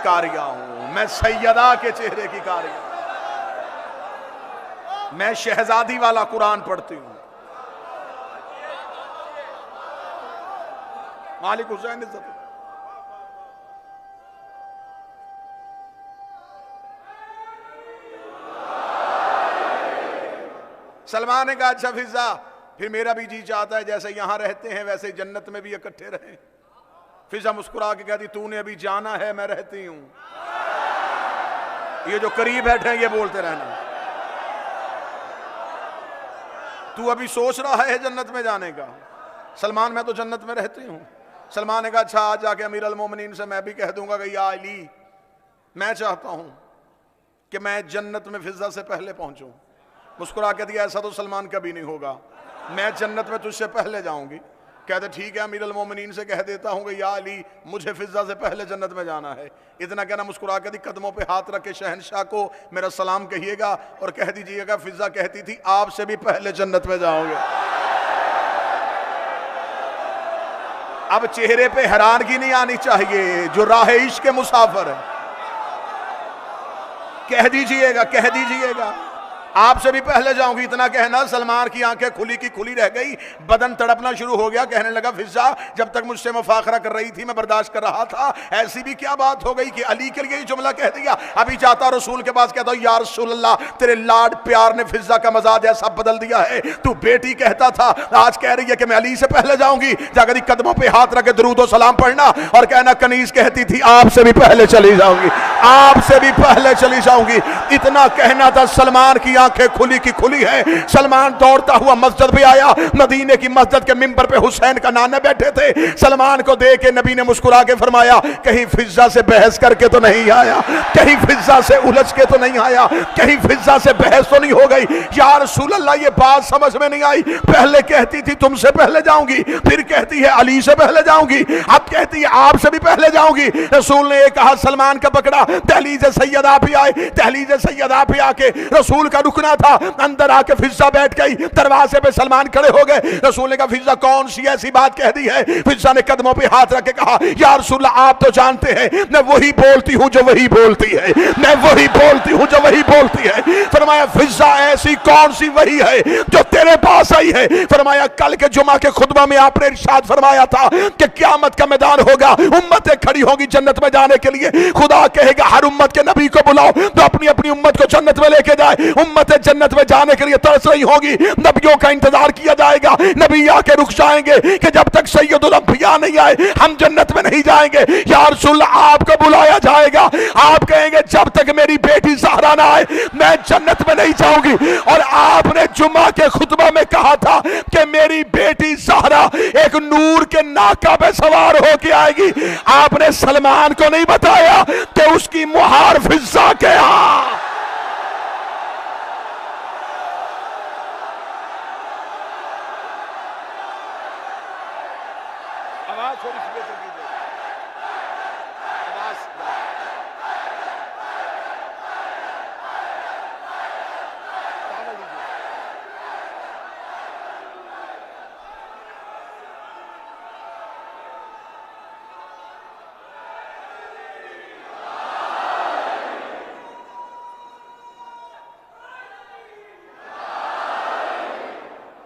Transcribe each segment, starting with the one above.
कारिया हूं, मैं सैयदा के चेहरे की कारिया, मैं शहजादी वाला कुरान पढ़ती हूं। मालिक हुसैन इज्जत। सलमान ने कहा अच्छा फिजा, फिर मेरा भी जी चाहता है जैसे यहां रहते हैं वैसे जन्नत में भी इकट्ठे रहें। फिजा मुस्कुरा के कहती तूने अभी जाना है, मैं रहती हूं। ये जो करीब बैठे हैं ये बोलते रहना, तू अभी सोच रहा है जन्नत में जाने का। सलमान मैं तो जन्नत में रहती हूं। सलमान ने कहा अच्छा आज जाके अमीर अल मोमिनीन से मैं भी कह दूंगा कि या अली, मैं चाहता हूं कि मैं जन्नत में फिजा से पहले पहुंचूं। मुस्कुरा के दिया ऐसा तो सलमान कभी नहीं होगा, मैं जन्नत में तुझसे पहले जाऊंगी। कहते ठीक है अमीर अल मोमिनीन से कह देता हूं कि या अली मुझे फिजा से पहले जन्नत में जाना है। इतना कहना मुस्कुरा के दी कदमों पे हाथ रख के शहनशाह को मेरा सलाम कहिएगा और कह दीजिएगा फिजा कहती थी आपसे भी पहले जन्नत में जाओगे। अब चेहरे पे हैरानगी नहीं आनी चाहिए जो राह इश्क के मुसाफिर है। कह दीजिएगा, कह दीजिएगा आपसे भी पहले जाऊंगी। इतना कहना सलमान की आंखें खुली की खुली रह गई, बदन तड़पना शुरू हो गया। कहने लगा फिजा जब तक मुझसे मुफाखरा कर रही थी मैं बर्दाश्त कर रहा था, ऐसी भी क्या बात हो गई कि अली के लिए जुमला कह दिया। अभी जाता रसूल के पास कहता या रसूल अल्लाह तेरे लाड प्यार ने फिजा का मजाज ऐसा बदल दिया है, तू बेटी कहता था आज कह रही है कि मैं अली से पहले जाऊंगी। जाकर कदमों पे हाथ रख के दुरूद और सलाम पढ़ना और कहना कनीज कहती थी आपसे भी पहले चली जाऊंगी, आपसे भी पहले चली जाऊंगी। इतना कहना था, सलमान की आंखें खुली की खुली है। सलमान दौड़ता हुआ मस्जिद पे आया। मदीने की मस्जिद के मिंबर पे हुसैन का नाना बैठे थे। सलमान को देख के नबी ने मुस्कुरा के फरमाया कहीं फिजा से बहस करके तो नहीं आया, कहीं फिजा से उलझ के तो नहीं आया, कहीं फिजा से बहस तो नहीं हो गई। या रसूल अल्लाह ये बात समझ में नहीं आई, पहले कहती थी तुमसे पहले जाऊंगी, फिर कहती है अली से पहले जाऊंगी, अब कहती है आपसे भी पहले जाऊंगी। रसूल ने एक हाथ सलमान का पकड़ा, दहलीज सैयदा पे आए। दहलीज सैयदा पे आके रसूल का रुकना था, अंदर आके फिजा बैठ गई। दरवाजे पे सलमान खड़े हो गए। रसूल ने कहा फिजा कौन सी ऐसी बात कह दी है। फिजा ने कदमों पे हाथ रख के कहा या रसूल आप तो जानते हैं मैं वही बोलती हूं जो वही बोलती है, मैं वही बोलती हूं जो वही बोलती है। फरमाया फिजा ऐसी कौन सी वही है जो तेरे पास आई है। फरमाया कल के जुमा के खुतबा में आपने इरशाद फरमाया था कि क़यामत का मैदान होगा, उम्मतें खड़ी होगी जन्नत में जाने के लिए। खुदा कहेगा हर उम्मत के नबी को बुलाओ तो अपनी अपनी उम्मत को जन्नत में लेके जाए। उम्मतें जन्नत में जाने के लिए तरस रही होगी, नबियों का इंतजार किया जाएगा। नबी आके रुक जाएंगे कि जब तक सैयदुल अंबिया नहीं आए हम जन्नत में नहीं जाएंगे। या रसूल आपको बुलाया जाएगा, आप कहेंगे जब तक मेरी बेटी ज़हरा ना आए मैं जन्नत में नहीं जाऊंगी। और आपने जुम्मा के खुतबा में कहा था कि मेरी बेटी ज़हरा एक नूर के नाका पे सवार होके आएगी। आपने सलमान को नहीं बताया कि उसकी मुहार फिजा के यहां। आवाज थोड़ी सी बेहतर कीजिए, आवाज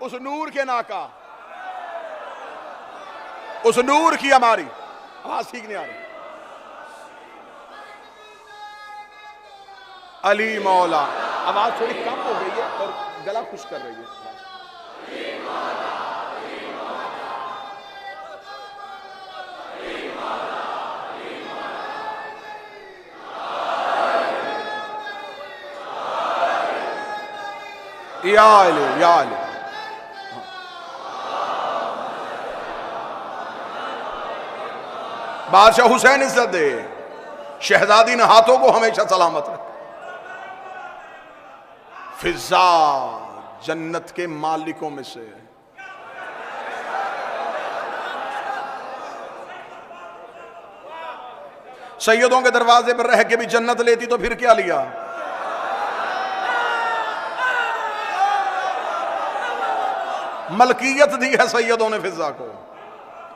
उस नूर के नाका, उस नूर की हमारी आवाज ठीक नहीं आ रही। अली मौला, आवाज थोड़ी कम हो गई है और गला खुश कर रही है। या अली, या अली। बादशाह हुसैन इज्जत दे, शहजादी ने हाथों को हमेशा सलामत रखे। फिजा जन्नत के मालिकों में से सैयदों के दरवाजे पर रह के भी जन्नत लेती तो फिर क्या लिया। मलकियत दी है सैयदों ने फिजा को,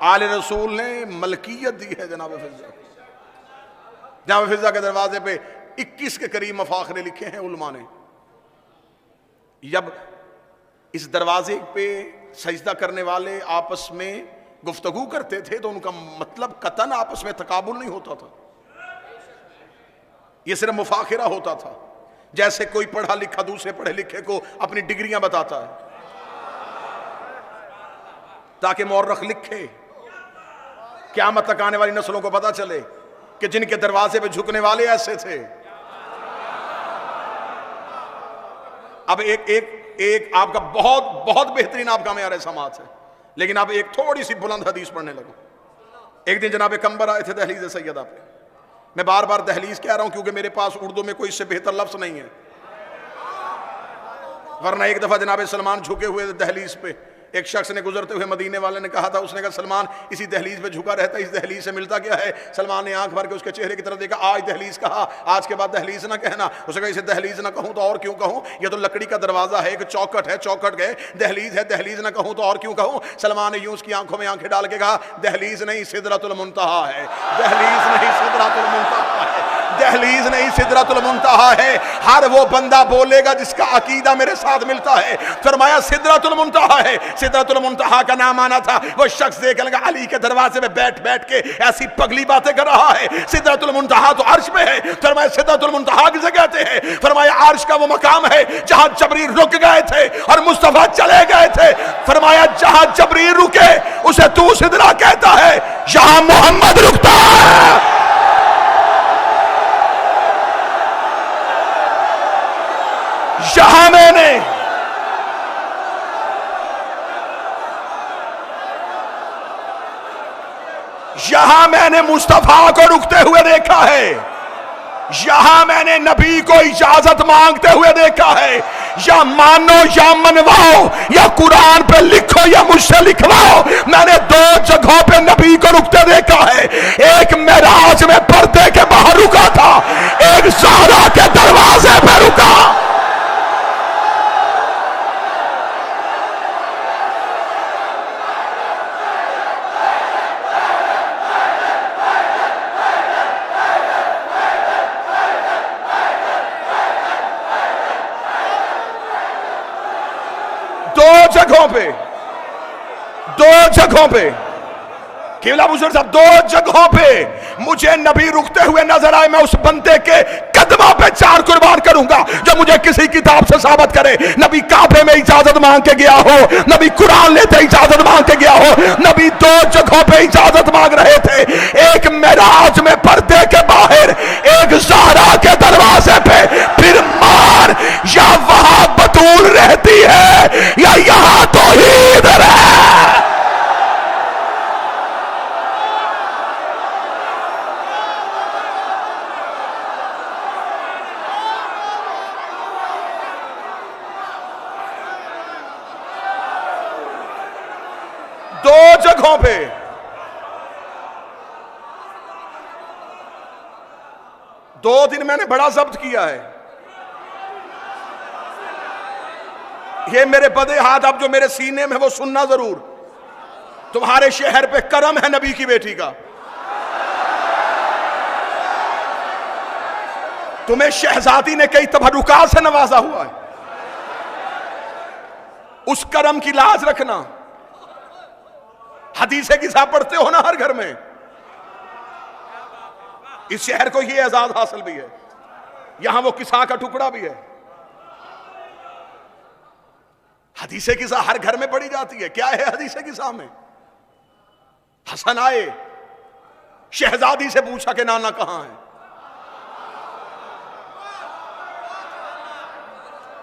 आले रसूल ने मलकियत दी है जनाब फिजा को। जामा फिजा के दरवाजे पे 21 के करीब मफाखरे लिखे हैं उलमा ने। जब इस दरवाजे पे सजदा करने वाले आपस में गुफ्तगू करते थे तो उनका मतलब कतन आपस में तकाबुल नहीं होता था, यह सिर्फ मुफाखिरा होता था। जैसे कोई पढ़ा लिखा दूसरे पढ़े लिखे को अपनी डिग्रियां बताता है ताकि मौरख लिखे, क़यामत तक आने वाली नस्लों को पता चले कि जिनके दरवाजे पे झुकने वाले ऐसे थे। अब एक आपका बहुत बहुत बेहतरीन आपका मेयार समाज है, लेकिन अब एक थोड़ी सी बुलंद हदीस पढ़ने लगो। एक दिन जनाब कंबर आए थे दहलीज सैयदा पे। मैं बार बार दहलीज कह रहा हूं क्योंकि मेरे पास उर्दू में कोई इससे बेहतर लफ्ज नहीं है, वरना एक दफा जनाब सलमान झुके हुए दहलीज पे, एक शख्स ने गुजरते हुए मदीने वाले ने कहा था, उसने कहा सलमान इसी दहलीज पे झुका रहता है, इस दहलीज से मिलता क्या है? सलमान ने आंख भर के उसके चेहरे की तरफ देखा, आज दहलीज कहा, आज के बाद दहलीज ना कहना। उसने कहा इसे दहलीज ना कहूं तो और क्यों कहूं, ये तो लकड़ी का दरवाजा है, एक चौकट है, चौकट गए, दहलीज है, दहलीज ना कहूं तो और क्यों कहूं। सलमान ने यूं उसकी आंखों में आंखें डाल के कहा, दहलीज नहीं सिदरतुल मुंतहा है, दहलीज नहीं सिदरतुल मुंतहा है, दहलीज नहीं सिदरतुल मुंतहा है। हर वो बंदा बोलेगा जिसका अकीदा मेरे साथ मिलता है। फरमाया सिदरतुल मुंतहा है। सिदरतुल मुंतहा का नाम आना था, वो शख्स देखने लगा अली के दरवाजे में बैठ बैठ के ऐसी पगली बातें कर रहा है। सिदरतुल मुंतहा तो अर्श में है। फरमाया सिदरतुल मुंतहा किसे कहते हैं? फरमाया अर्श का वो मकाम है जहां जबरील रुक गए थे और मुस्तफा चले गए थे। फरमाया जहां जबरील रुके उसे तू सिदरा कहता है, जहां मोहम्मद रुकता है यहां मैंने मुस्तफा को रुकते हुए देखा है, यहां मैंने नबी को इजाजत मांगते हुए देखा है। या मानो या मनवाओ, या कुरान पे लिखो या मुझसे लिखवाओ, मैंने दो जगहों पे नबी को रुकते देखा है। एक मेराज में पर्दे के बाहर रुका था, एक ज़हरा के दरवाजे पे रुका। दो जगहों पे केवला बुजुर्ग साहब, दो जगहों पे मुझे नबी रुकते हुए नजर आए। मैं उस बंदे के कदमों पे चार कुर्बान करूंगा जो मुझे किसी किताब से साबित करे। नबी काबे में इजाजत मांग के गया हो, नबी कुरान लेते इजाजत मांग के गया हो। नबी दो जगहों पे इजाजत मांग रहे थे, एक मेराज में पर्दे के बाहर, एक ज़हरा के दरवाजे पे। फिर मान या वहां बतूल रहती है या यहां तौहीद है। पे दो दिन मैंने बड़ा जब्त किया है। ये मेरे बदे हाथ अब जो मेरे सीने में वो सुनना जरूर। तुम्हारे शहर पे करम है नबी की बेटी का, तुम्हें शहजादी ने कई तबरुकात से नवाजा हुआ है। उस करम की लाज रखना। हदीसे किसा पढ़ते हो ना हर घर में। इस शहर को ये एजाज हासिल भी है, यहां वो किसा का टुकड़ा भी है। हदीसे किसा हर घर में पढ़ी जाती है। क्या है हदीसे किसा में? हसन आए, शहजादी से पूछा कि नाना कहां है।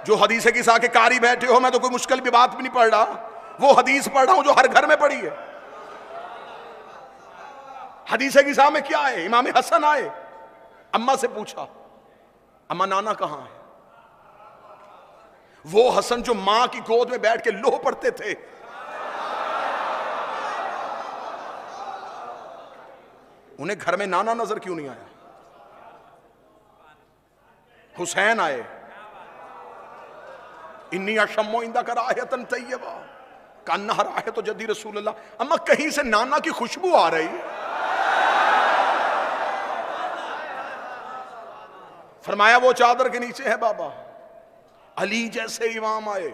जो हदीसे किसा के कारी बैठे हो, मैं तो कोई मुश्किल भी बात भी नहीं पढ़ रहा, वो हदीस पढ़ रहा हूं जो हर घर में पढ़ी है। हदीसे किसा में क्या है? इमाम हसन आए, अम्मा से पूछा, अम्मा नाना कहां है? वो हसन जो मां की गोद में बैठ के लोह पढ़ते थे, उन्हें घर में नाना नजर क्यों नहीं आया? हुसैन आए, इन्नी अशम्मो इंदा कर आयतन तैयबा कान्ना है तो जद्दी रसूलुल्लाह। अम्मा कहीं से नाना की खुशबू आ रही है। फरमाया वो चादर के नीचे है बाबा। अली जैसे इमाम आए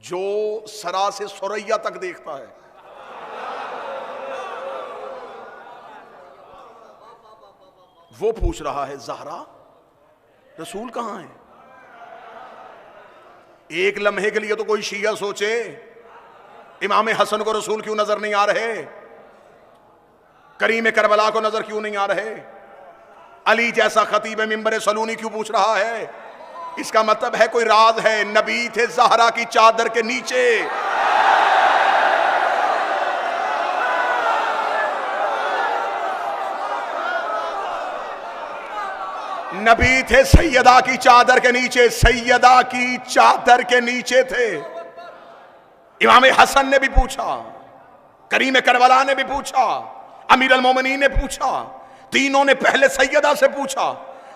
जो सरा से सुरैया तक देखता है, वो पूछ रहा है ज़हरा रसूल कहां है? एक लम्हे के लिए तो कोई शिया सोचे इमाम हसन को रसूल क्यों नजर नहीं आ रहे, करीम करबला को नजर क्यों नहीं आ रहे, अली जैसा खतीब मिंबर सलूनी क्यों पूछ रहा है? इसका मतलब है कोई राज है। नबी थे ज़हरा की चादर के नीचे। नबी थे सैयदा की चादर के नीचे, सैयदा की चादर के नीचे थे। इमाम हसन ने भी पूछा, करीम करबला ने भी पूछा, अमीर अल मोमिनीन ने पूछा, तीनों ने पहले सैयदा से पूछा,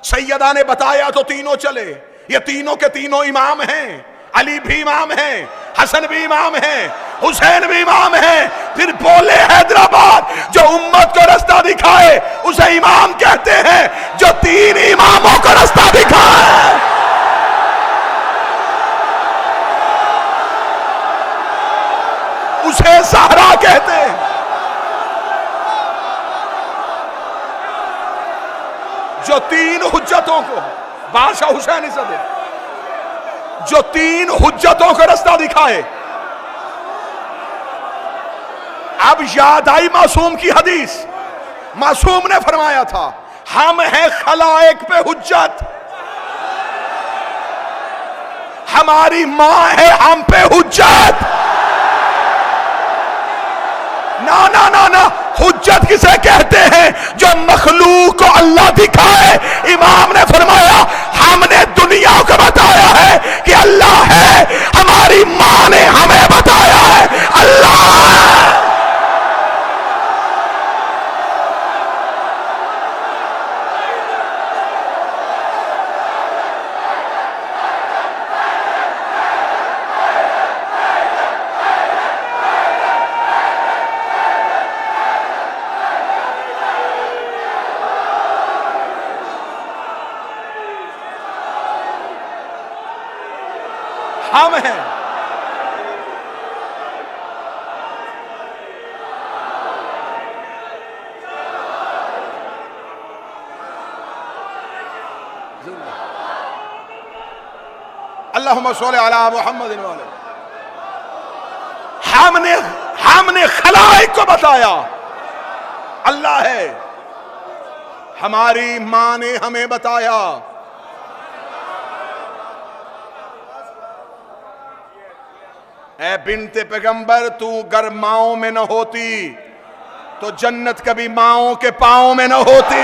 सैयदा ने बताया तो तीनों चले। ये तीनों के तीनों इमाम हैं, अली भी इमाम हैं, हसन भी इमाम हैं, हुसैन भी इमाम हैं। फिर बोले हैदराबाद जो उम्मत को रास्ता दिखाए उसे इमाम कहते हैं, जो तीन इमामों को रास्ता दिखाए उसे ज़हरा कहते हैं। जो तीन हुज्जतों को, बादशाह हुसैन सदे, जो तीन हुज्जतों को रास्ता दिखाए। अब याद आई मासूम की हदीस। मासूम ने फरमाया था हम हैं खलाइक पे हुज्जत, हमारी मां है हम पे हुज्जत। ना ना ना ना, हुज्जत किसे कहते हैं? जो मखलूक को अल्लाह दिखाए। इमाम ने फरमाया हमने दुनिया को बताया है कि अल्लाह है, हमारी मां ने हमें बताया है अल्लाह है। हम हैं। अल्लाहुम्मा सल्ली अला मुहम्मद वाले। हमने खलाइक को बताया अल्लाह है, हमारी मां ने हमें बताया। ऐ बिन्ते पैगंबर तू गर माओं में न होती तो जन्नत कभी माओं के पांव में न होती।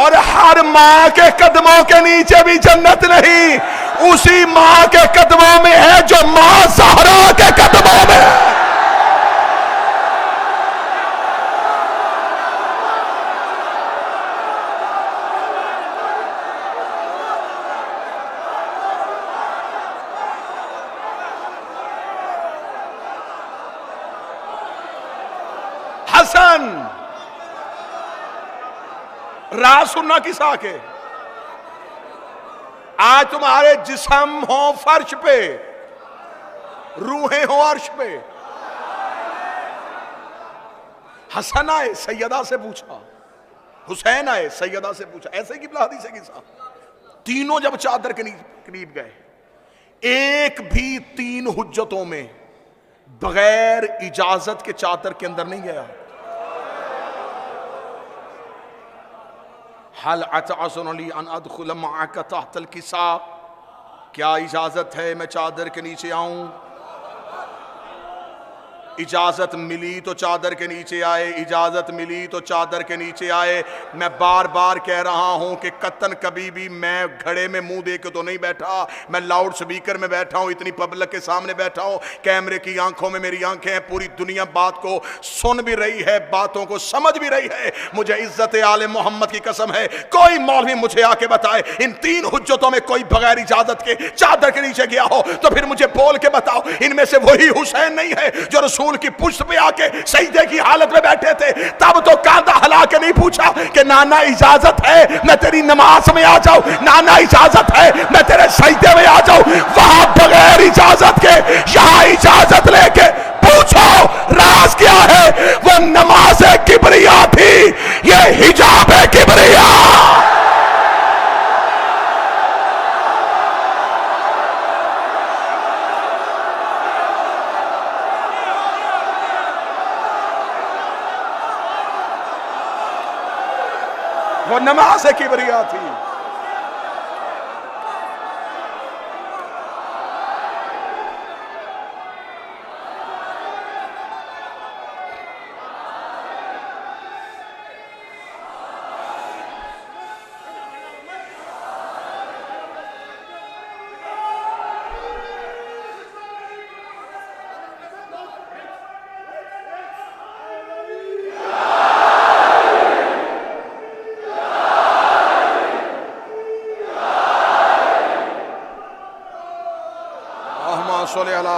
और हर मां के कदमों के नीचे भी जन्नत नहीं, उसी मां के कदमों में है जो मां ज़हरा के कदमों में है। हसन राज सुनना किस आके? आज तुम्हारे जिस्म हो फर्श पे, रूहें हो अर्श पे। हसन आए सैयदा से पूछा, हुसैन आए सैयदा से पूछा। ऐसे की हदीस है किसा। तीनों जब चादर के करीब गए, एक भी तीन हुज्जतों में बगैर इजाजत के चादर के अंदर नहीं गया। हल अतअज़ुनी अन अदखुल मअक तहतल किसा, क्या इजाजत है मैं चादर के नीचे आऊं? इजाजत मिली तो चादर के नीचे आए, इजाजत मिली तो चादर के नीचे आए। मैं बार बार कह रहा हूं कि कतन कभी भी मैं घड़े में मुंह दे के तो नहीं बैठा, मैं लाउड स्पीकर में बैठा हूं, इतनी पब्लिक के सामने बैठा हूं, कैमरे की आंखों में मेरी आंखें हैं, पूरी दुनिया बात को सुन भी रही है, बातों को समझ भी रही है। मुझे इज्जत आले मोहम्मद की कसम है, कोई मौलवी मुझे आके बताए इन 3 हुज्जतों में कोई बगैर इजाजत के चादर के नीचे गया हो तो फिर मुझे बोल के बताओ इनमें से वही हुसैन नहीं है जो रसूल की पुष्ट पे आके सजदे की हालत में बैठे थे? तब तो कांधा हिला के नहीं पूछा कि नाना इजाजत है मैं तेरी नमाज में आ जाऊं, नाना इजाजत है मैं तेरे सजदे में आ जाऊं। वहां बगैर इजाजत के, यहां इजाजत लेके पूछो राज क्या है? वो नमाज किबरिया थी, ये हिजाब है किबरिया। वो नमाज किबरिया थी।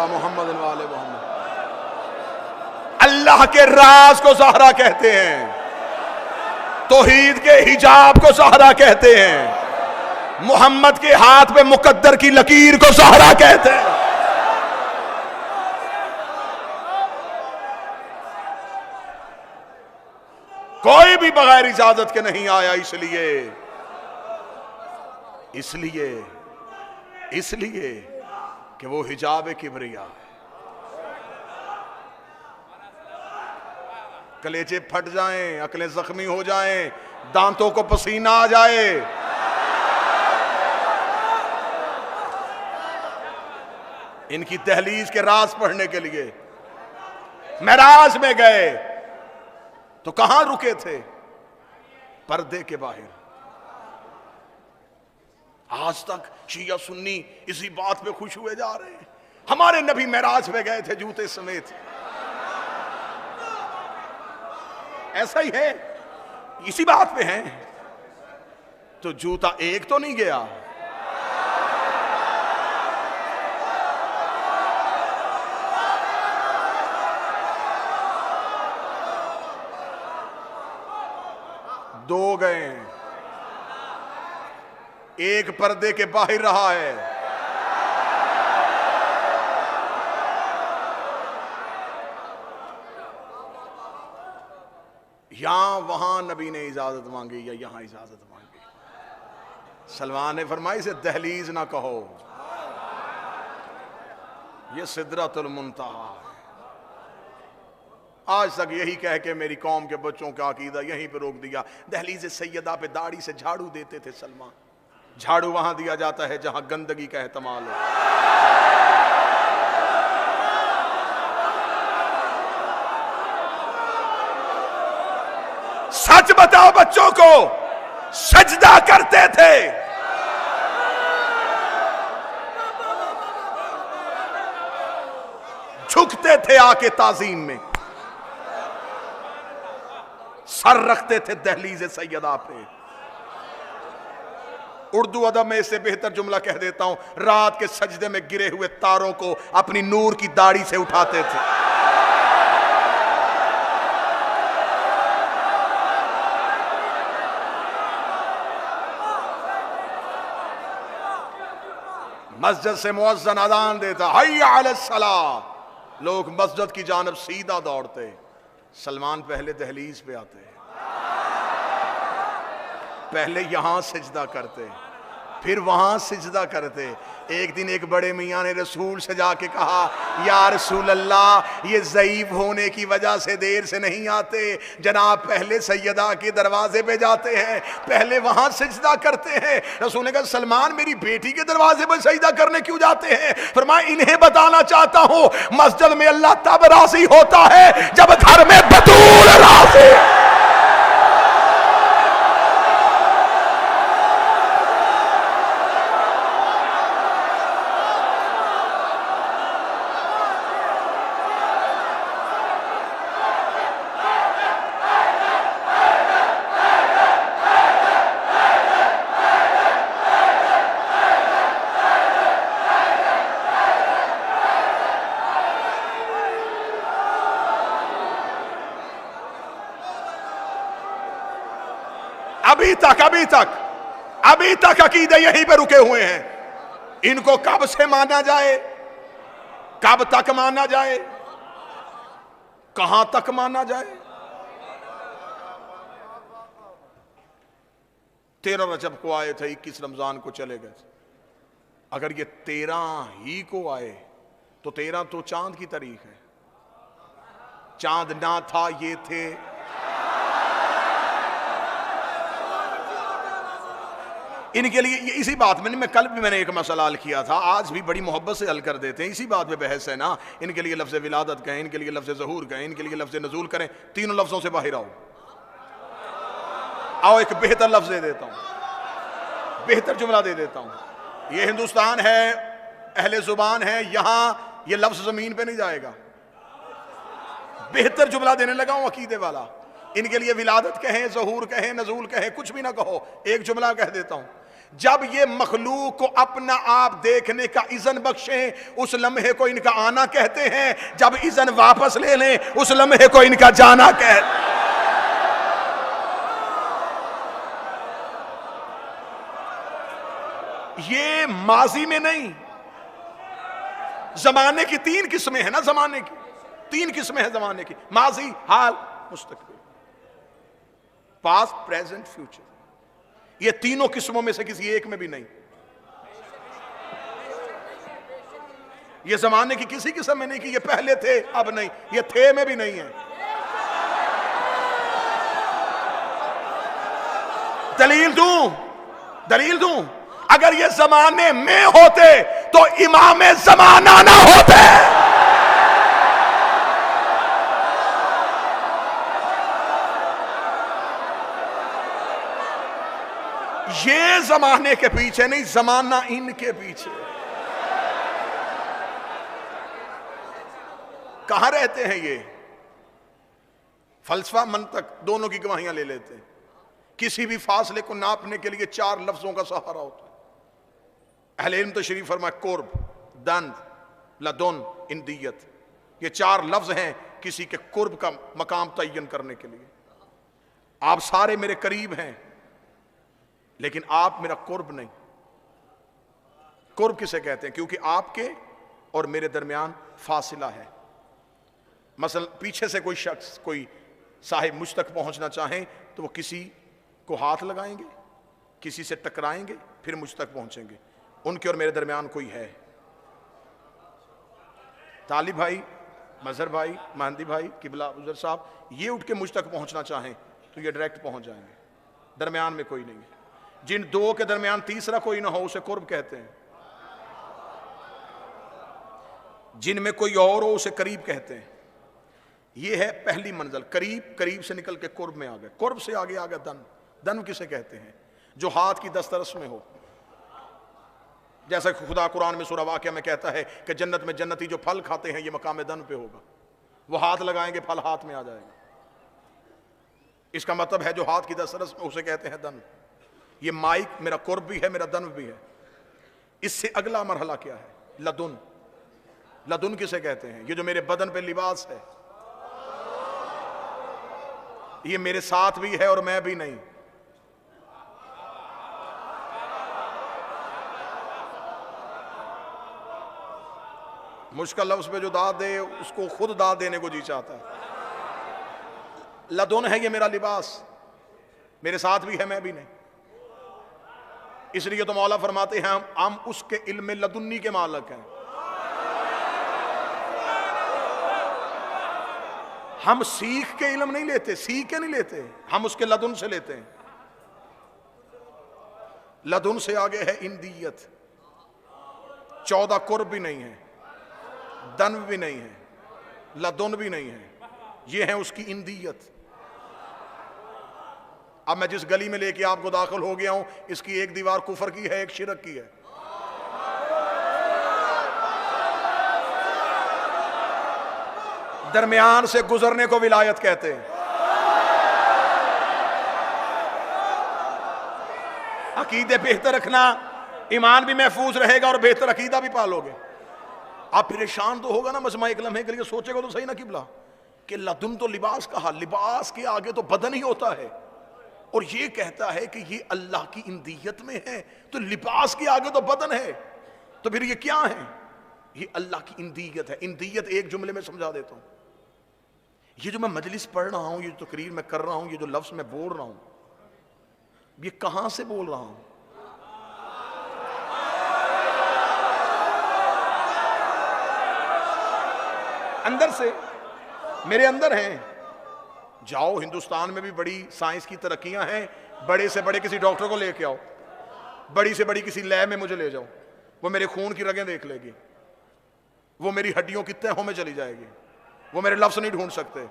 मोहम्मद अल्लाह के राज को ज़हरा कहते हैं, तौहीद के हिजाब को ज़हरा कहते हैं, मोहम्मद के हाथ पे मुकद्दर की लकीर को ज़हरा कहते हैं। कोई भी बगैर इजाजत के नहीं आया, इसलिए कि वो हिजाब किबरिया है। कलेजे फट जाएं, अकलें जख्मी हो जाएं, दांतों को पसीना आ जाए, इनकी दहलीज के राज पढ़ने के लिए मेराज में गए तो कहां रुके थे? पर्दे के बाहर। आज तक शिया सुन्नी इसी बात पे खुश हुए जा रहे हैं, हमारे नबी मेराज में गए थे जूते समेत। ऐसा ही है, इसी बात पे हैं। तो जूता एक तो नहीं गया, दो गए, एक पर्दे के बाहर रहा है। यहां वहां नबी ने इजाजत मांगी या यहां इजाजत मांगी? सलमान ने फरमाया इसे दहलीज ना कहो, यह सिदरतुल मुंतहा है। आज तक यही कह के मेरी कौम के बच्चों का अकीदा यहीं पे रोक दिया। दहलीज सैयदा पे दाढ़ी से झाड़ू देते थे सलमान। झाड़ू वहां दिया जाता है जहां गंदगी का एहतमाल हो। सच बताओ, बच्चों को सजदा करते थे, झुकते थे आके ताजीम में, सर रखते थे दहलीज सैयदा पे। उर्दू अदब में इससे बेहतर जुमला कह देता हूं, रात के सजदे में गिरे हुए तारों को अपनी नूर की दाढ़ी से उठाते थे। मस्जिद से मुअज्जिन अज़ान देता, हय्या अलस्सलाह, लोग मस्जिद की जानब सीधा दौड़ते। सलमान पहले दहलीज पे आते, पहले यहां सिजदा करते, फिर वहां सिजदा करते। एक दिन एक बड़े मियाँ ने रसूल से जाके कहा, या रसूल अल्लाह, ये ज़ईफ होने की वजह से देर से नहीं आते, जनाब पहले सैयदा के दरवाजे पे जाते हैं, पहले वहां सिजदा करते हैं। रसूल ने कहा, सलमान मेरी बेटी के दरवाजे पर सजदा करने क्यों जाते हैं? फरमाया, इन्हें बताना चाहता हूं, मस्जिद में अल्लाह तब राजी होता है जब घर में बतूल राजी। अभी तक अकीदे यहीं पे रुके हुए हैं। इनको कब से माना जाए, कब तक माना जाए, कहां तक माना जाए? 13 रजब को आए थे, 21 रमजान को चले गए। अगर ये 13 ही को आए तो 13 तो चांद की तारीख है। चांद ना था, ये थे। इनके लिए इसी बात में, मैं कल भी मैंने एक मसला हल किया था, आज भी बड़ी मोहब्बत से हल कर देते हैं। इसी बात पे बहस है ना। इनके लिए लफ्ज़ विलादत कहें, इनके लिए लफ्ज़ ज़हूर कहें, इनके लिए लफ्ज़ नज़ूल करें, तीनों लफ्ज़ों से बाहर आओ। एक बेहतर लफ्ज़ दे देता हूं, बेहतर जुमला दे देता हूं। ये हिंदुस्तान है, अहले ज़ुबान है, यहां ये लफ्ज़ ज़मीन पे नहीं जाएगा। बेहतर जुमला देने लगा हूं अकीदे वाला। इनके लिए विलादत कहें, ज़हूर कहें, नज़ूल कहें, कुछ भी ना कहो, एक जुमला कह देता हूं। जब ये मखलूक को अपना आप देखने का इज़न बख्शें, उस लम्हे को इनका आना कहते हैं। जब इज़न वापस ले लें, उस लम्हे को इनका जाना कहते हैं। ये माजी में नहीं, जमाने की 3 किस्में हैं ना। जमाने की 3 किस्में हैं जमाने की, माजी, हाल, मुस्तकबिल, पास्ट, प्रेजेंट, फ्यूचर। ये तीनों किस्मों में से किसी एक में भी नहीं। ये जमाने की किसी किस्म में नहीं कि ये पहले थे अब नहीं, ये थे में भी नहीं है। दलील दूं, अगर ये जमाने में होते तो इमाम जमाना ना होते। ये जमाने के पीछे नहीं, जमाना इनके पीछे। कहां रहते हैं ये? फलसफा, मंतक दोनों की गवाहियां ले लेते हैं। किसी भी फासले को नापने के लिए 4 लफ्जों का सहारा होता है। अहले इल्म तशरीफ फरमाए, कुर्ब, दंद, लदुन, इंदियत। ये 4 लफ्ज हैं किसी के कुर्ब का मकाम तय्यन करने के लिए। आप सारे मेरे करीब हैं, लेकिन आप मेरा कुर्ब नहीं। कुर्ब किसे कहते हैं? क्योंकि आपके और मेरे दरमियान फासिला है। मसलन पीछे से कोई शख्स, कोई साहिब मुझ तक पहुंचना चाहें तो वो किसी को हाथ लगाएंगे, किसी से टकराएंगे, फिर मुझ तक पहुंचेंगे। उनके और मेरे दरमियान कोई है। तालिब भाई, मजहर भाई, महंदी भाई, किबला उजर साहब, ये उठ के मुझ तक पहुंचना चाहें तो ये डायरेक्ट पहुंच जाएंगे। दरमियान में कोई नहीं है। जिन 2 के दरमियान तीसरा कोई ना हो उसे कुर्ब कहते हैं। जिनमें कोई और हो उसे करीब कहते हैं। ये है पहली मंजिल, करीब। करीब से निकल के कुर्ब में आ गए। कुर्ब से आगे आ गया दन। दन किसे कहते हैं? जो हाथ की दस्तरस में हो। जैसा खुदा कुरान में सूरह वाक़िया में कहता है कि जन्नत में जन्नती जो फल खाते हैं ये मकाम दन पे होगा। वो हाथ लगाएंगे, फल हाथ में आ जाएगा। इसका मतलब है जो हाथ की दस्तरस में, उसे कहते हैं दन। ये माइक मेरा कुर्ब भी है, मेरा दन भी है। इससे अगला मरहला क्या है? लदुन। लदुन किसे कहते हैं? ये जो मेरे बदन पे लिबास है, ये मेरे साथ भी है और मैं भी नहीं। मुश्किल लफ्ज़ पे जो दाद दे उसको खुद दाद देने को जी चाहता है। लदुन है ये मेरा लिबास, मेरे साथ भी है, मैं भी नहीं। इसलिए तो मौला फरमाते हैं हम उसके इल्म लदुन्नी के मालिक हैं। हम सीख के इल्म नहीं लेते, सीख के नहीं लेते, हम उसके लदुन से लेते हैं। लदुन से आगे है इंदियत। 14 कुर्ब भी नहीं है, दन भी नहीं है, लदुन भी नहीं है, ये है उसकी इंदियत। अब मैं जिस गली में लेके आपको दाखिल हो गया हूं, इसकी एक दीवार कुफर की है, एक शिरक की है। दरमियान से गुजरने को विलायत कहते हैं। अकीदे बेहतर रखना, ईमान भी महफूज रहेगा और बेहतर अकीदा भी पालोगे। आप परेशान तो होगा ना मजमा एक लम्हे के लिए, सोचेगा तो सही ना किबला कि लदुन तो लिबास कहा, लिबास के आगे तो बदन ही होता है, और ये कहता है कि ये अल्लाह की इंदियत में है, तो लिबास के आगे तो बदन है, तो फिर ये क्या है? ये अल्लाह की इंदियत है। इंदियत एक जुमले में समझा देता हूं। ये जो मैं मजलिस पढ़ रहा हूं, ये जो तकरीर मैं कर रहा हूं, ये जो लफ्ज मैं बोल रहा हूं, ये कहां से बोल रहा हूं? अंदर से, मेरे अंदर हैं। जाओ, हिंदुस्तान में भी बड़ी साइंस की तरक्कियां हैं, बड़े से बड़े किसी डॉक्टर को लेके आओ, बड़ी से बड़ी किसी लैब में मुझे ले जाओ, वो मेरे खून की रगें देख लेगी, वो मेरी हड्डियों की तहों में चली जाएगी, वो मेरे लफ्ज नहीं ढूंढ सकते।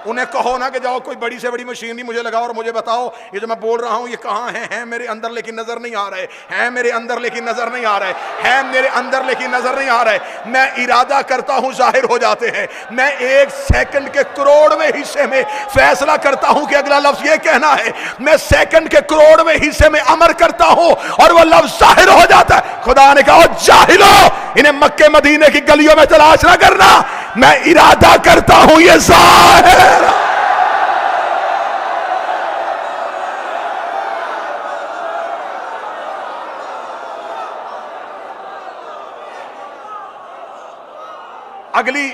उन्हें कहो ना कि जाओ कोई बड़ी से बड़ी मशीनरी मुझे लगाओ और मुझे बताओ ये जो मैं बोल रहा हूं ये कहां है मेरे अंदर लेकिन नजर नहीं आ रहे, है मेरे अंदर लेकिन नजर नहीं आ रहे, है मेरे अंदर लेकिन नजर नहीं आ रहे। मैं इरादा करता हूं जाहिर हो जाते हैं। मैं 1 सेकंड के करोड़वें हिस्से में फैसला करता हूं कि अगला लफ्ज ये कहना है, मैं सेकंड के करोड़वें हिस्से में अमर करता हूं और वह लफ्ज जाहिर हो जाता है। खुदा ने कहा जाहिलो, इन्हें मक्के मदीने की गलियों में तलाश ना करना, मैं इरादा करता हूं ये जाहिर। अगली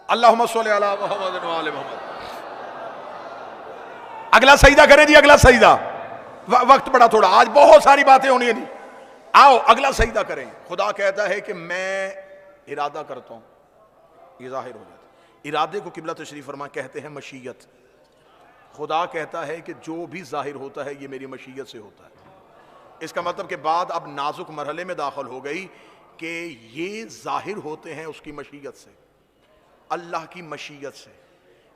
अल्लाहुम्मा सल्ली अला मुहम्मद व आले मुहम्मद। अगला सजदा करें जी, अगला सजदा। वक्त बड़ा थोड़ा, आज बहुत सारी बातें होनी है जी। आओ अगला सजदा करें। खुदा कहता है कि मैं इरादा करता हूं, ये जाहिर हो जाता है। इरादे को किबला तशरीफ फरमा कहते हैं मशीयत। खुदा कहता है कि जो भी जाहिर होता है ये मेरी मशीयत से होता है। इसका मतलब कि बात अब नाजुक मरहले में दाखिल हो गई कि ये जाहिर होते हैं उसकी मशीयत से, अल्लाह की मशीयत से।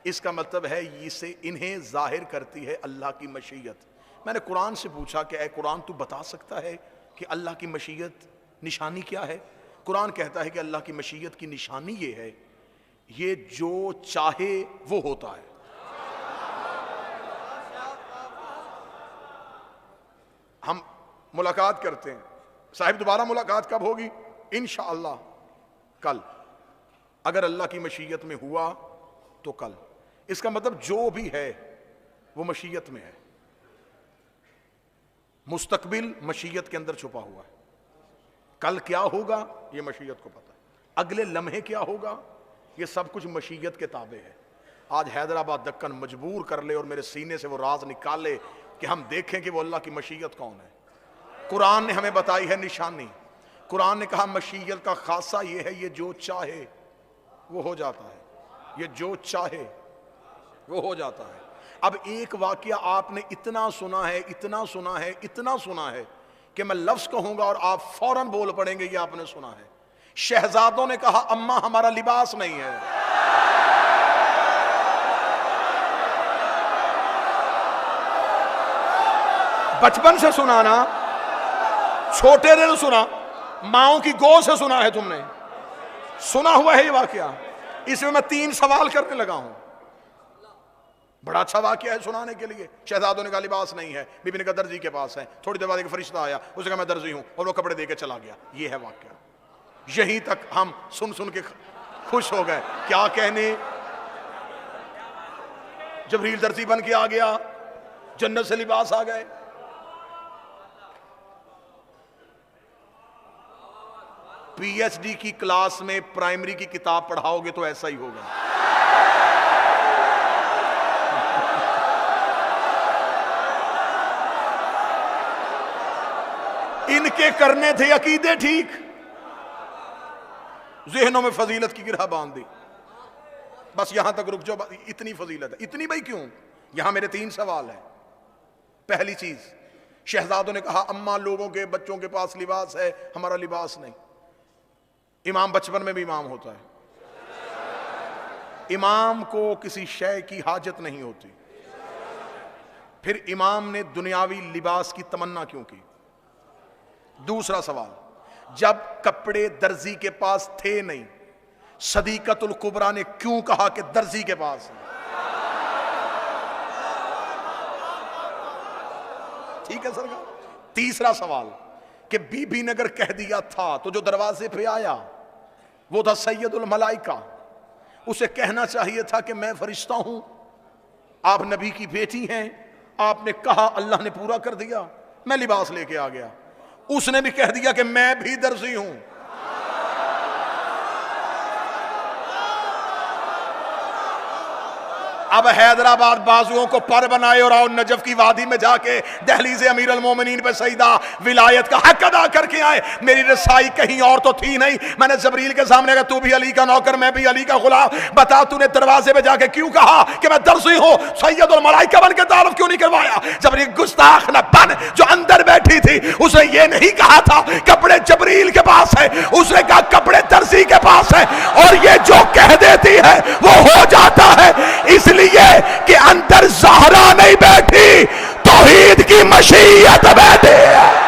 इसका मतलब है इसे इन्हें जाहिर करती है अल्लाह की मशीयत। मैंने कुरान से पूछा कि ऐ कुरान तू बता सकता है कि अल्लाह की मशीयत निशानी क्या है? कुरान कहता है कि अल्लाह की मशीयत की निशानी ये है, ये जो चाहे वो होता है। हम मुलाकात करते हैं, साहिब दोबारा मुलाकात कब होगी? इंशाअल्लाह कल। अगर अल्लाह की मशीयत में हुआ तो कल। इसका मतलब जो भी है वो मशीयत में है। मुस्तकबिल मशीयत के अंदर छुपा हुआ है। कल क्या होगा ये मशीयत को पता है। अगले लम्हे क्या होगा ये सब कुछ मशीयत के ताबे है। आज हैदराबाद दक्कन मजबूर कर ले और मेरे सीने से वो राज निकाले कि हम देखें कि वो अल्लाह की मशीयत कौन है। कुरान ने हमें बताई है निशानी। कुरान ने कहा मशीयत का खासा ये है, ये जो चाहे वो हो जाता है, ये जो चाहे वो हो जाता है। अब एक वाकया आपने इतना सुना है, इतना सुना है, इतना सुना है कि मैं लफ्ज कहूंगा और आप फौरन बोल पड़ेंगे ये आपने सुना है। शहजादों ने कहा अम्मा हमारा लिबास नहीं है। बचपन से सुना ना, छोटे ने सुना, माओ की गोद से सुना है, तुमने सुना हुआ है ये वाकया। इसमें मैं 3 सवाल करने लगा हूं। बड़ा अच्छा वाकया है सुनाने के लिए। शहजादों ने कहा लिबास नहीं है, बीबी ने कहा दर्जी के पास है। थोड़ी देर बाद एक फरिश्ता आया, उसने कहा मैं दर्जी हूं, और वो कपड़े देके चला गया। ये है वाकया। यहीं तक हम सुन सुन के खुश हो गए। क्या कहने, जबरील दर्जी बन के आ गया, जन्नत से लिबास आ गए। पीएचडी की क्लास में प्राइमरी की किताब पढ़ाओगे तो ऐसा ही होगा। इनके करने थे अकीदे ठीक, ज़हनों में फजीलत की गिरह बांध दी। बस यहां तक रुक जाओ, इतनी फजीलत है। इतनी भाई क्यों? यहां मेरे 3 सवाल हैं। पहली चीज, शहजादों ने कहा अम्मा लोगों के बच्चों के पास लिबास है, हमारा लिबास नहीं। इमाम बचपन में भी इमाम होता है। इमाम को किसी शय की हाजत नहीं होती, फिर इमाम ने दुनियावी लिबास की तमन्ना क्यों की? दूसरा सवाल, जब कपड़े दर्जी के पास थे नहीं, सदीकतुल कुबरा ने क्यों कहा कि दर्जी के पास है? ठीक है सरकार। तीसरा सवाल कि बीबी ने अगर कह दिया था तो जो दरवाजे पे आया वो था सैयदुल मलाइका, उसे कहना चाहिए था कि मैं फरिश्ता हूं, आप नबी की बेटी हैं, आपने कहा, अल्लाह ने पूरा कर दिया, मैं लिबास लेके आ गया। उसने भी कह दिया कि मैं भी दर्जी हूं। अब हैदराबाद बाजुओं को पर बनाए और आओ नजफ की वादी में जाके दहलीज़े अमीर अल मोमिनीन पे सईदा विलायत का हक अदा करके आए। मेरी रसाई कहीं और तो थी नहीं। मैंने जबरील के सामने कहा तू भी अली का नौकर, मैं भी अली का गुलाम, बता तूने दरवाजे पे जाके क्यों कहा कि मैं दर्जी हूं, सैयदुल मलाइका बन के तारुफ क्यों नहीं करवाया? जबरील गुस्ताख न बन, जो अंदर बैठी थी उसे ये नहीं कहा था कपड़े जबरील के पास है, उसने कहा कपड़े दर्जी के पास है। और ये जो कह देती है वो हो जाता है, इसलिए कि अंदर ज़हरा नहीं बैठी, तौहीद की मशीयत बैठी है।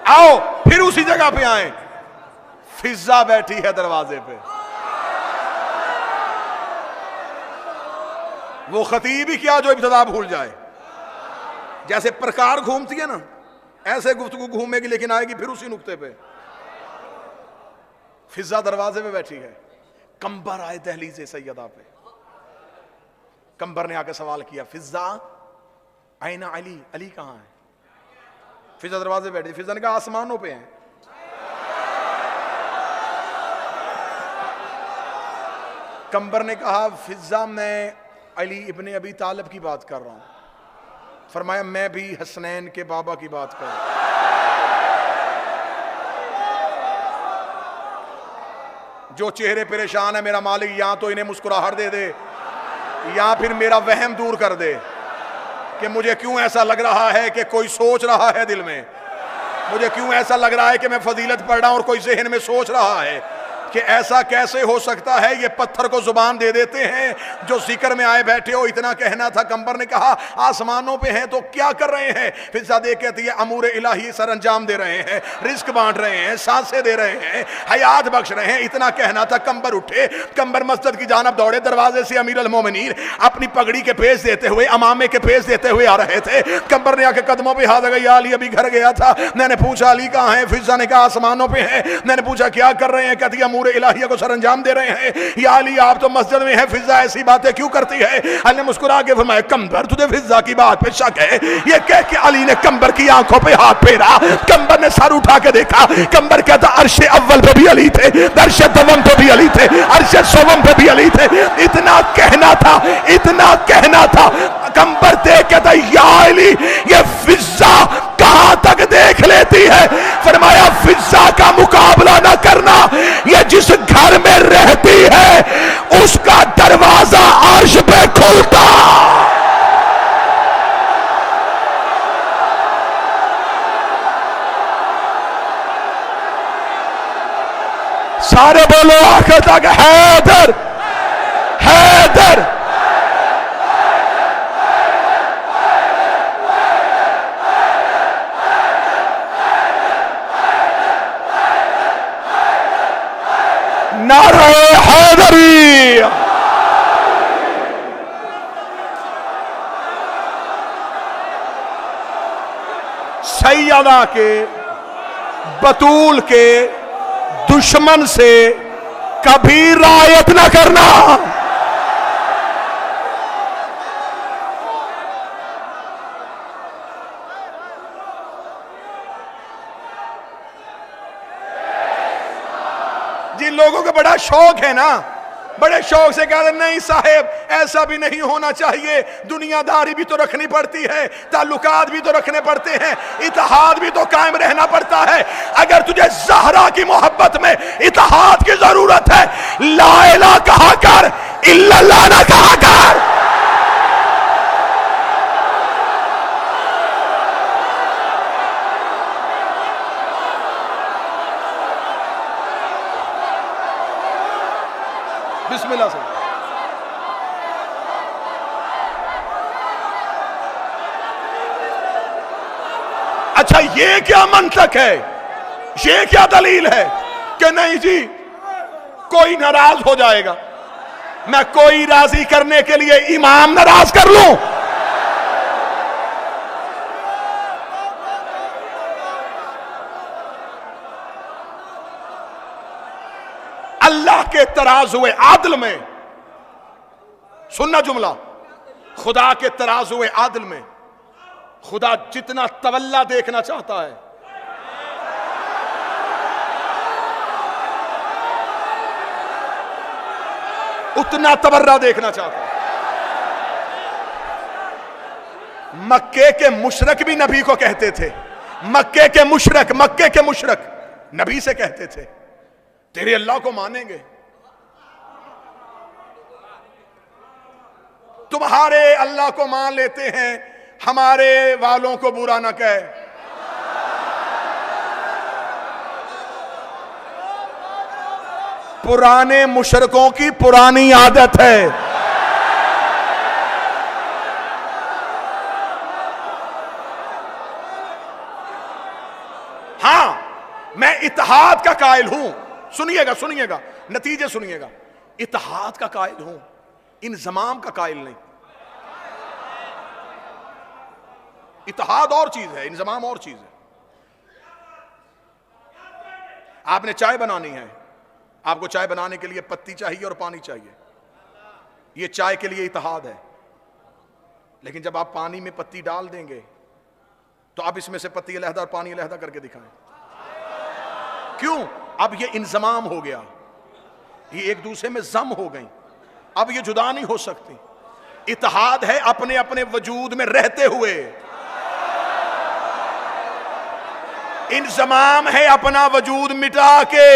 आओ फिर उसी जगह पे आए, फिजा बैठी है दरवाजे पे। वो खतीब ही क्या जो इब्तिदा भूल जाए। जैसे प्रकार घूमती है ना, ऐसे गुफ्तगू घूमेगी लेकिन आएगी फिर उसी नुक्ते पे। फिजा दरवाजे पे बैठी है। कंबर आए दहलीज़े सैयदा पे। कंबर ने आके सवाल किया, फिजा आईना अली, अली कहां है? फिजा दरवाजे बैठी। फिजा ने कहा आसमानों पे हैं। कंबर ने कहा फिजा मैं अली इब्ने अबी तालिब की बात कर रहा हूं। फरमाया मैं भी हसनैन के बाबा की बात कर रहा हूं। जो चेहरे परेशान है मेरा मालिक या तो इन्हें मुस्कुराहट दे दे या फिर मेरा वहम दूर कर दे कि मुझे क्यों ऐसा लग रहा है कि कोई सोच रहा है दिल में। मुझे क्यों ऐसा लग रहा है कि मैं फजीलत पढ़ रहा हूं और कोई जहन में सोच रहा है कि ऐसा कैसे हो सकता है, ये पत्थर को जुबान दे देते हैं जो जिक्र में आए बैठे हो। इतना कहना था। कंबर ने कहा आसमानों पे हैं तो क्या कर रहे हैं? फिर सादे कहती है अमूर इलाही सर अंजाम दे रहे हैं, रिस्क बांट रहे हैं, सांसें दे रहे हैं, हयात बख्श रहे हैं। इतना कहना था। कंबर उठे, कंबर मस्जिद की जानब दौड़े। दरवाजे से अमीर अल मोमिनीन अपनी पगड़ी के पेश देते हुए, अमामे के पेश देते हुए आ रहे थे। कंबर ने आके कदमों पे हाथ लगाया, अली अभी घर गया था। मैंने पूछा अली कहाँ है? फिजा ने कहा आसमानों पे है। मैंने पूछा क्या कर रहे हैं? कहती है इलाहिया को सरंजाम दे रहे हैं। या अली आप तो मस्जिद में हैं, फिजा ऐसी बातें क्यों करती है? अली ने मुस्कुरा के फरमाया कंबर तुझे फिजा की बात पे शक है? ये कह के अली ने कंबर की आंखों पे हाथ फेरा। कंबर ने सर उठा के देखा। कंबर कहता अर्शे अव्वल पे भी अली थे, अर्शे दवम पे भी अली थे, अर्शे सोवम पे भी अली थे। इतना कहना था, इतना कहना था। कंबर देख कहता या अली ये फिजा कहां तक देख लेती है? फरमाया फिजा का मुकाबला ना करना, ये जिस घर में रहती है उसका दरवाजा अर्श पे खुलता। सारे बोलो आखिर तक हैदर हैदर। नारे हैदरी। सैयदा के, बतूल के दुश्मन से कभी रायत न करना। जिन लोगों को बड़ा शौक है ना, बड़े शौक से कहते नहीं साहेब ऐसा भी नहीं होना चाहिए, दुनियादारी भी तो रखनी पड़ती है, ताल्लुकात भी तो रखने पड़ते हैं, इत्तेहाद भी तो कायम रहना पड़ता है। अगर तुझे ज़हरा की मोहब्बत में इत्तेहाद की जरूरत है, ला इलाहा कहा कर, इल्लल्लाह ना कहा कर। बिस्मिल्लाह से। अच्छा ये क्या मंतक है, ये क्या दलील है कि नहीं जी कोई नाराज हो जाएगा, मैं कोई राजी करने के लिए इमाम नाराज कर लूं? अल्लाह के तराजुए आदल में, सुनना जुमला, खुदा के तराजुए आदल में खुदा जितना तवल्ला देखना चाहता है, उतना तबर्रा देखना चाहता है। मक्के के मुशरक भी नबी को कहते थे, मक्के के मुशरक नबी से कहते थे तेरे अल्लाह को मानेंगे, तुम्हारे अल्लाह को मान लेते हैं, हमारे वालों को बुरा ना कहे। पुराने मुशरकों की पुरानी आदत है। हां मैं इत्तेहाद का कायल हूं, सुनिएगा नतीजे सुनिएगा, इत्तेहाद का कायल हूं, इंजमाम का कायल नहीं। इत्तेहाद और चीज है, इंजमाम और चीज है। आपने चाय बनानी है, आपको चाय बनाने के लिए पत्ती चाहिए और पानी चाहिए, यह चाय के लिए इत्तेहाद है। लेकिन जब आप पानी में पत्ती डाल देंगे तो आप इसमें से पत्ती अलहदा और पानी अलहदा करके दिखाएं। क्यों? अब ये इंजमाम हो गया, ये एक दूसरे में जम हो गई, अब ये जुदा नहीं हो सकती। इत्तेहाद है अपने अपने वजूद में रहते हुए, इंजमाम है अपना वजूद मिटा के।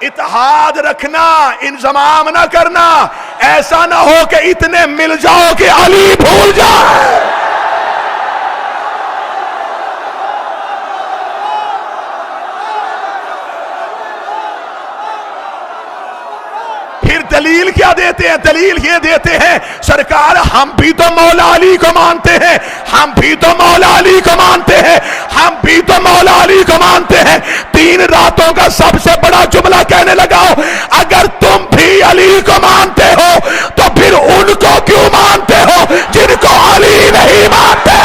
इत्तेहाद रखना, इंजमाम ना करना। ऐसा ना हो कि इतने मिल जाओ कि अली भूल जाए। दलील क्या देते हैं? दलील ये देते हैं सरकार हम भी तो मौला अली को मानते हैं, हम भी तो मौला अली को मानते हैं, हम भी तो मौला अली को मानते हैं। 3 रातों का सबसे बड़ा जुमला कहने लगाओ, अगर तुम भी अली को मानते हो तो फिर उनको क्यों मानते हो जिनको अली नहीं मानते?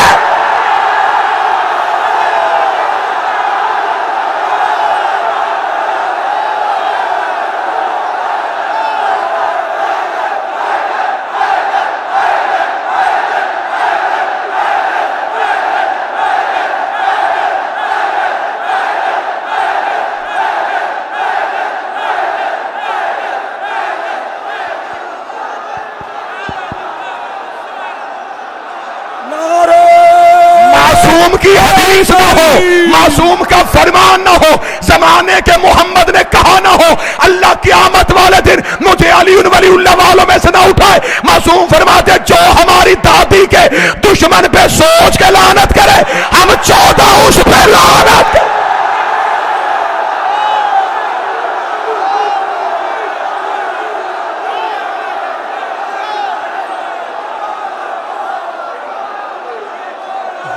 की हदीस ना हो, मासूम का फरमान ना हो, जमाने के मोहम्मद ने कहा ना हो, अल्लाह क़यामत वाले दिन मुझे अली वलीउल्लाह वालों में से ना उठाए। मासूम फरमाते जो हमारी दादी के दुश्मन पे सोच के लानत करे, हम 14 उस पे लानत करें।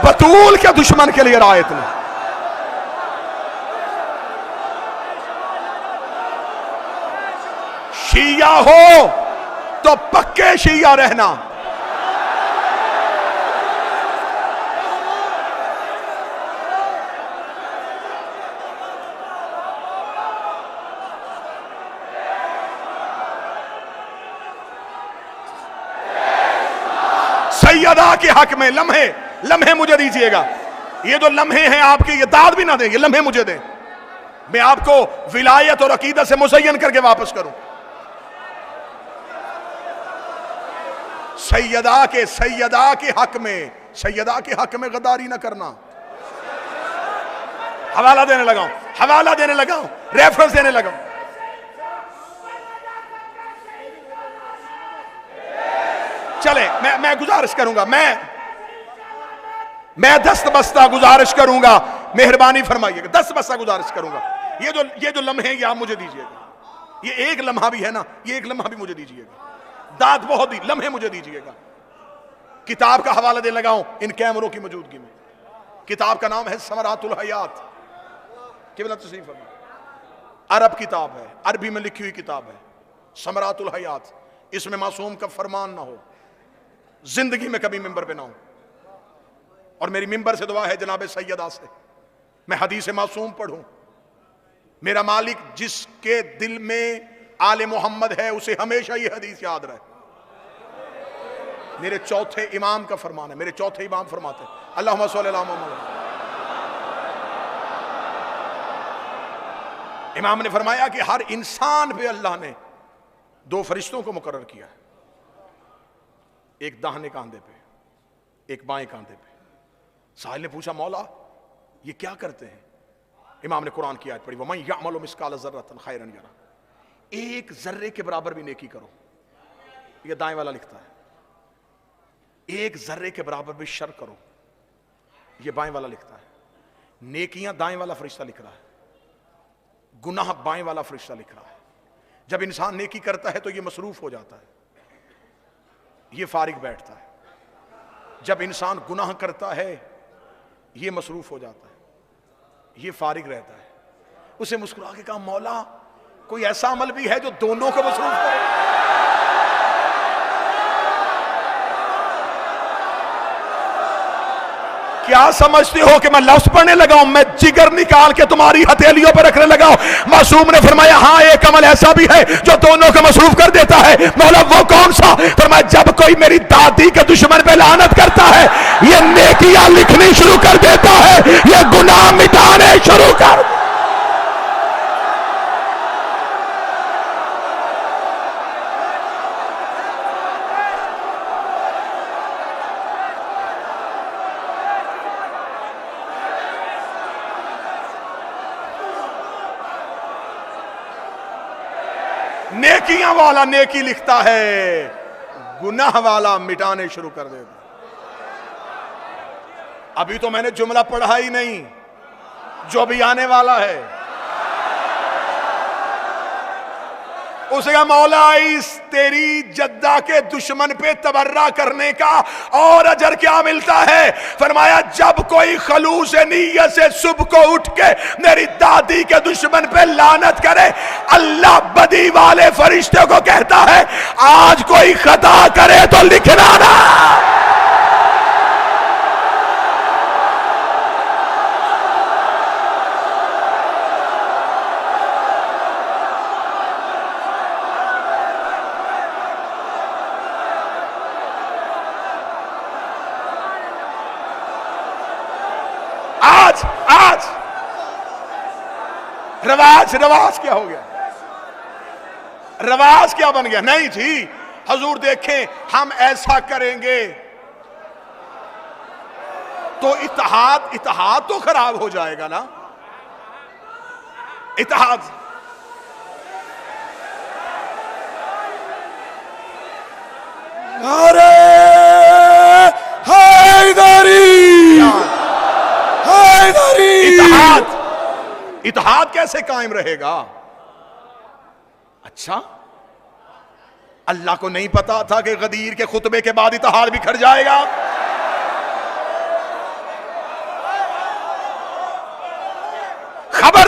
बतूल के दुश्मन के लिए रायत ने। शिया हो तो पक्के शिया रहना, सैयदा के हक में लम्हे लम्हे मुझे दीजिएगा। ये जो लम्हे हैं आपके, ये दाद भी ना दें, ये लम्हे मुझे दें, मैं आपको विलायत और अकीदत से मुज़य्यन करके वापस करूं। सैयदा के हक में, सैयदा के हक में गद्दारी ना करना। हवाला देने लगाऊं, रेफरेंस देने लगाऊं। चले, मैं गुजारिश करूंगा, मैं दस्तबस्ता गुजारिश करूंगा, मेहरबानी फरमाइएगा, दस्तबस्ता गुजारिश करूंगा। ये जो लम्हे हैं ये आप मुझे दीजिएगा। ये एक लम्हा भी है ना, ये एक लम्हा भी मुझे दीजिएगा। दाद बहुत ही, लम्हे मुझे दीजिएगा। किताब का हवाला दे लगाऊं इन कैमरों की मौजूदगी में। किताब का नाम है समरातुल हयात, केवल तस्नीफ है, अरब किताब है, अरबी में लिखी हुई किताब है, समरातुल हयात। इसमें मासूम का फरमान ना हो, जिंदगी में कभी मिंबर पे ना हो। और मेरी मिंबर से दुआ है जनाब सैयदा से, मैं हदीस मासूम पढ़ूं। मेरा मालिक जिसके दिल में आले मोहम्मद है उसे हमेशा ये हदीस याद रहे। मेरे चौथे इमाम का फरमान है, मेरे चौथे इमाम फरमाते हैं अल्लाहुम्मा सल्ली अला मुहम्मद। इमाम ने फरमाया कि हर इंसान पे अल्लाह ने दो फरिश्तों को मुकर्रर किया है, एक दाहिने कांधे पे, एक बाएं कांधे पे। साहिल ने पूछा मौला ये क्या करते हैं? इमाम ने कुरान की आयत पढ़ी, वमन यअमल मिस्काल ज़र्रतन खैरन यरा, एक जर्रे के बराबर भी नेकी करो। ये दाएं वाला लिखता है, एक जर्रे के बराबर भी शर करो, ये बाएं वाला लिखता है। नेकियां दाएं वाला फरिश्ता लिख रहा है, गुनाह बाएं वाला फरिश्ता लिख रहा है। जब इंसान नेकी करता है तो ये मसरूफ हो जाता है, ये फारिग बैठता है। जब इंसान गुनाह करता है ये मसरूफ हो जाता है, ये फारिग रहता है। उसे मुस्कुरा के कहा मौला कोई ऐसा अमल भी है जो दोनों को मसरूफ करे? क्या समझते हो कि मैं लफ्ज पढ़ने लगा हूं, मैं जिगर निकाल के तुम्हारी हथेलियों पर रखने लगा हूं? मासूम ने फरमाया हाँ एक अमल ऐसा भी है जो दोनों को मसरूफ कर देता है। मौला वो कौन सा? फरमाया जब कोई मेरी दादी के दुश्मन पे लानत करता है ये नेकियां लिखनी शुरू कर देता है, ये गुनाह मिटाने शुरू कर। नेकियां वाला नेकी लिखता है, गुनाह वाला मिटाने शुरू कर देता। अभी तो मैंने जुमला पढ़ा ही नहीं, जो भी आने वाला है उसे कहा मौला इस तेरी जद्दा के दुश्मन पे तबर्रा करने का और अजर क्या मिलता है? फरमाया जब कोई खलूस नीयत से सुबह को उठ के मेरी दादी के दुश्मन पे लानत करे, अल्लाह बदी वाले फरिश्ते को कहता है आज कोई खता करे तो लिखना ना। आज रवाज क्या हो गया? रवाज क्या बन गया? नहीं जी हजूर देखें हम ऐसा करेंगे तो इत्तेहाद तो खराब हो जाएगा ना। इत्तेहाद अरे इत्तेहाद कैसे कायम रहेगा? अच्छा अल्लाह को नहीं पता था कि गदीर के खुतबे के बाद इत्तेहाद बिखर जाएगा?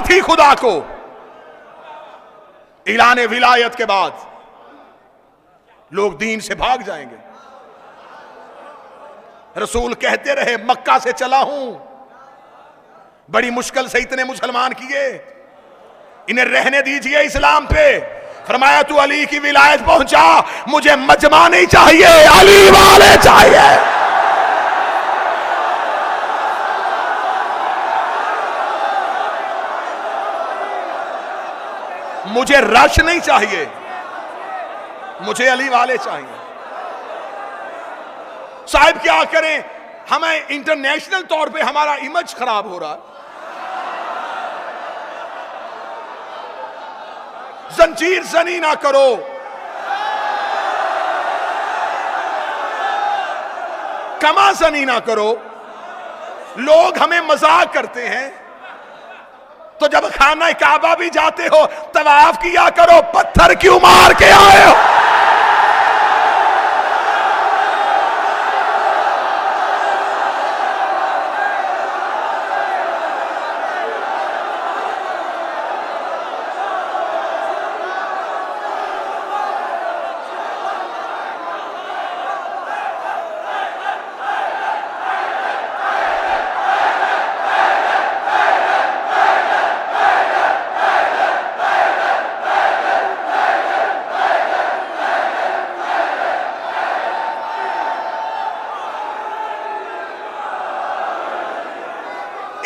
थी खुदा को। ऐलान विलायत के बाद लोग दीन से भाग जाएंगे। रसूल कहते रहे मक्का से चला हूं, बड़ी मुश्किल से इतने मुसलमान किए, इन्हें रहने दीजिए इस्लाम पे। फरमाया तू अली की विलायत पहुंचा, मुझे मजमा नहीं चाहिए, अली वाले चाहिए। मुझे रश नहीं चाहिए, मुझे अली वाले चाहिए। साहिब क्या करें, हमें इंटरनेशनल तौर पे हमारा इमेज खराब हो रहा है। जंजीर जनी ना करो, कमा जनी ना करो। लोग हमें मजाक करते हैं, तो जब खाना काबा भी जाते हो तवाफ किया करो, पत्थर क्यों मार के आए हो।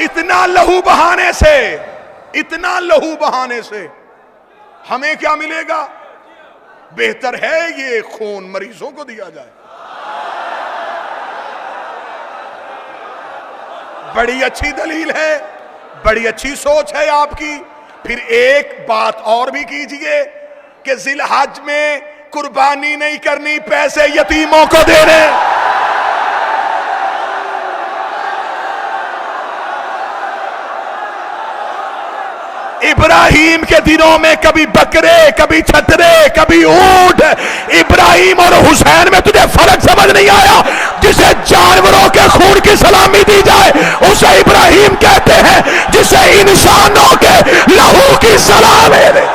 इतना लहू बहाने से, इतना लहू बहाने से हमें क्या मिलेगा? बेहतर है ये खून मरीजों को दिया जाए। बड़ी अच्छी दलील है, बड़ी अच्छी सोच है आपकी। फिर एक बात और भी कीजिए कि जिलहज में कुर्बानी नहीं करनी, पैसे यतीमों को देने। इब्राहिम के दिनों में कभी बकरे, कभी छतरे, कभी ऊंट। इब्राहिम और हुसैन में तुझे फर्क समझ नहीं आया? जिसे जानवरों के खून की सलामी दी जाए उसे इब्राहिम कहते हैं, जिसे इंसानों के लहू की सलामी दी।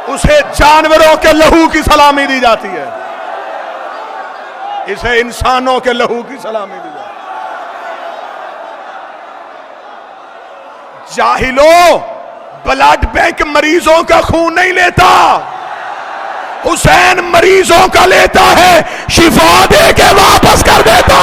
उसे जानवरों के लहू की सलामी दी जाती है, इसे इंसानों के लहू की सलामी दी जाती है। जाहिलो, ब्लड बैंक मरीजों का खून नहीं लेता, हुसैन मरीजों का लेता है, शिफा दे के वापस कर देता।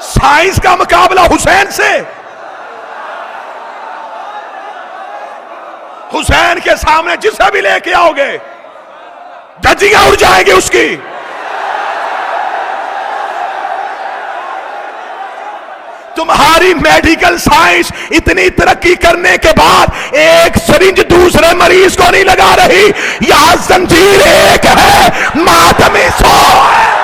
साइंस का मुकाबला हुसैन से, हुसैन के सामने जिसे भी लेके आओगे धज्जियां उड़ जाएंगी उसकी। तुम्हारी मेडिकल साइंस इतनी तरक्की करने के बाद एक सिरिंज दूसरे मरीज को नहीं लगा रही। यहां जंजीर एक है, मातमी 100 है।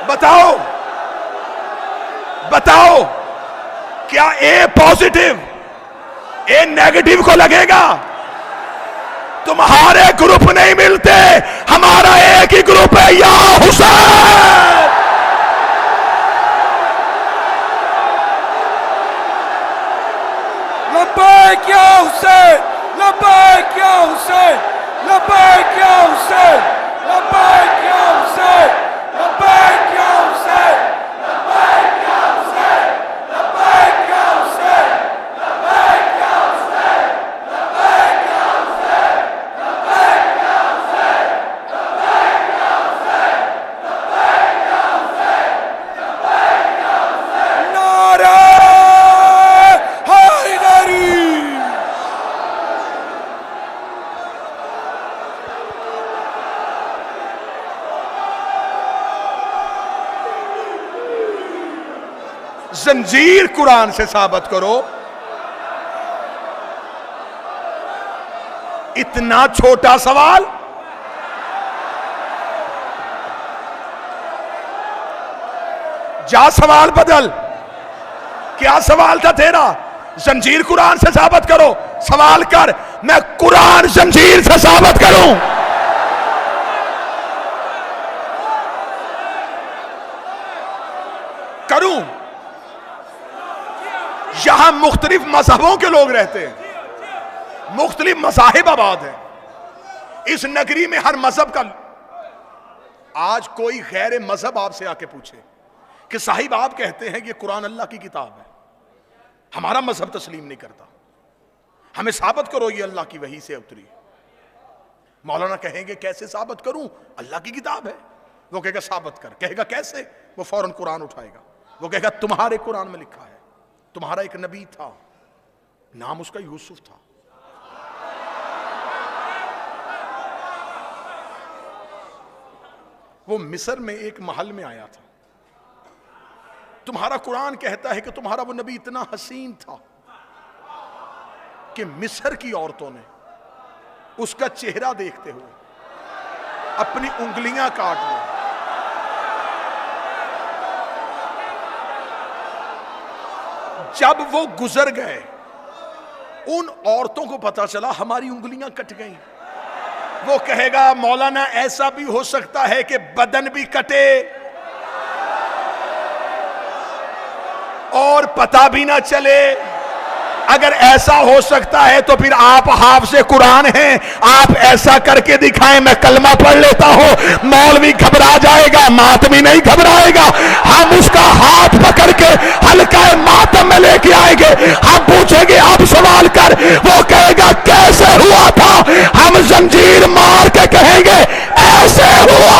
बताओ, बताओ, क्या ए पॉजिटिव ए नेगेटिव को लगेगा? तुम्हारे ग्रुप नहीं मिलते, हमारा एक ही ग्रुप है, या हुसैन। लब्बैक या हुसैन, लब्बैक या हुसैन, लब्बैक या हुसैन, लब्बैक या हुसैन, लब्बैक या हुसैन, जंजीर कुरान से साबित करो। इतना छोटा सवाल। जा सवाल बदल। क्या सवाल था तेरा? जंजीर कुरान से साबित करो। सवाल कर, मैं कुरान जंजीर से साबित करूं। करूं? यहां मुख्तलिफ मजहबों के लोग रहते हैं, मुख्तलिफ मज़ाहिब आबाद है इस नगरी में, हर मजहब का। आज कोई गैर मजहब आपसे आके पूछे कि साहिब आप कहते हैं कि कुरान अल्लाह की किताब है, हमारा मजहब तस्लीम नहीं करता, हमें साबित करो ये अल्लाह की वही से उतरी। मौलाना कहेंगे कैसे साबित करूं, अल्लाह की किताब है। वो कहेगा साबित कर। कहेगा कैसे? वो फौरन कुरान उठाएगा। वो कहेगा तुम्हारे कुरान में लिखा है, तुम्हारा एक नबी था, नाम उसका यूसुफ था, वो मिस्र में एक महल में आया था। तुम्हारा कुरान कहता है कि तुम्हारा वो नबी इतना हसीन था कि मिस्र की औरतों ने उसका चेहरा देखते हुए अपनी उंगलियां काट ली। जब वो गुजर गए, उन औरतों को पता चला हमारी उंगलियां कट गई। वो कहेगा मौलाना ऐसा भी हो सकता है कि बदन भी कटे और पता भी ना चले। अगर ऐसा हो सकता है तो फिर आप हाफ से कुरान हैं, आप ऐसा करके दिखाएं, मैं कलमा पढ़ लेता हूं। मौलवी घबरा जाएगा, मातमी नहीं घबराएगा। हम उसका हाथ पकड़ के हल्का मातम में लेके आएंगे। हम पूछेंगे अब सवाल कर, वो कहेगा कैसे हुआ था, हम जंजीर मार के कहेंगे ऐसे हुआ।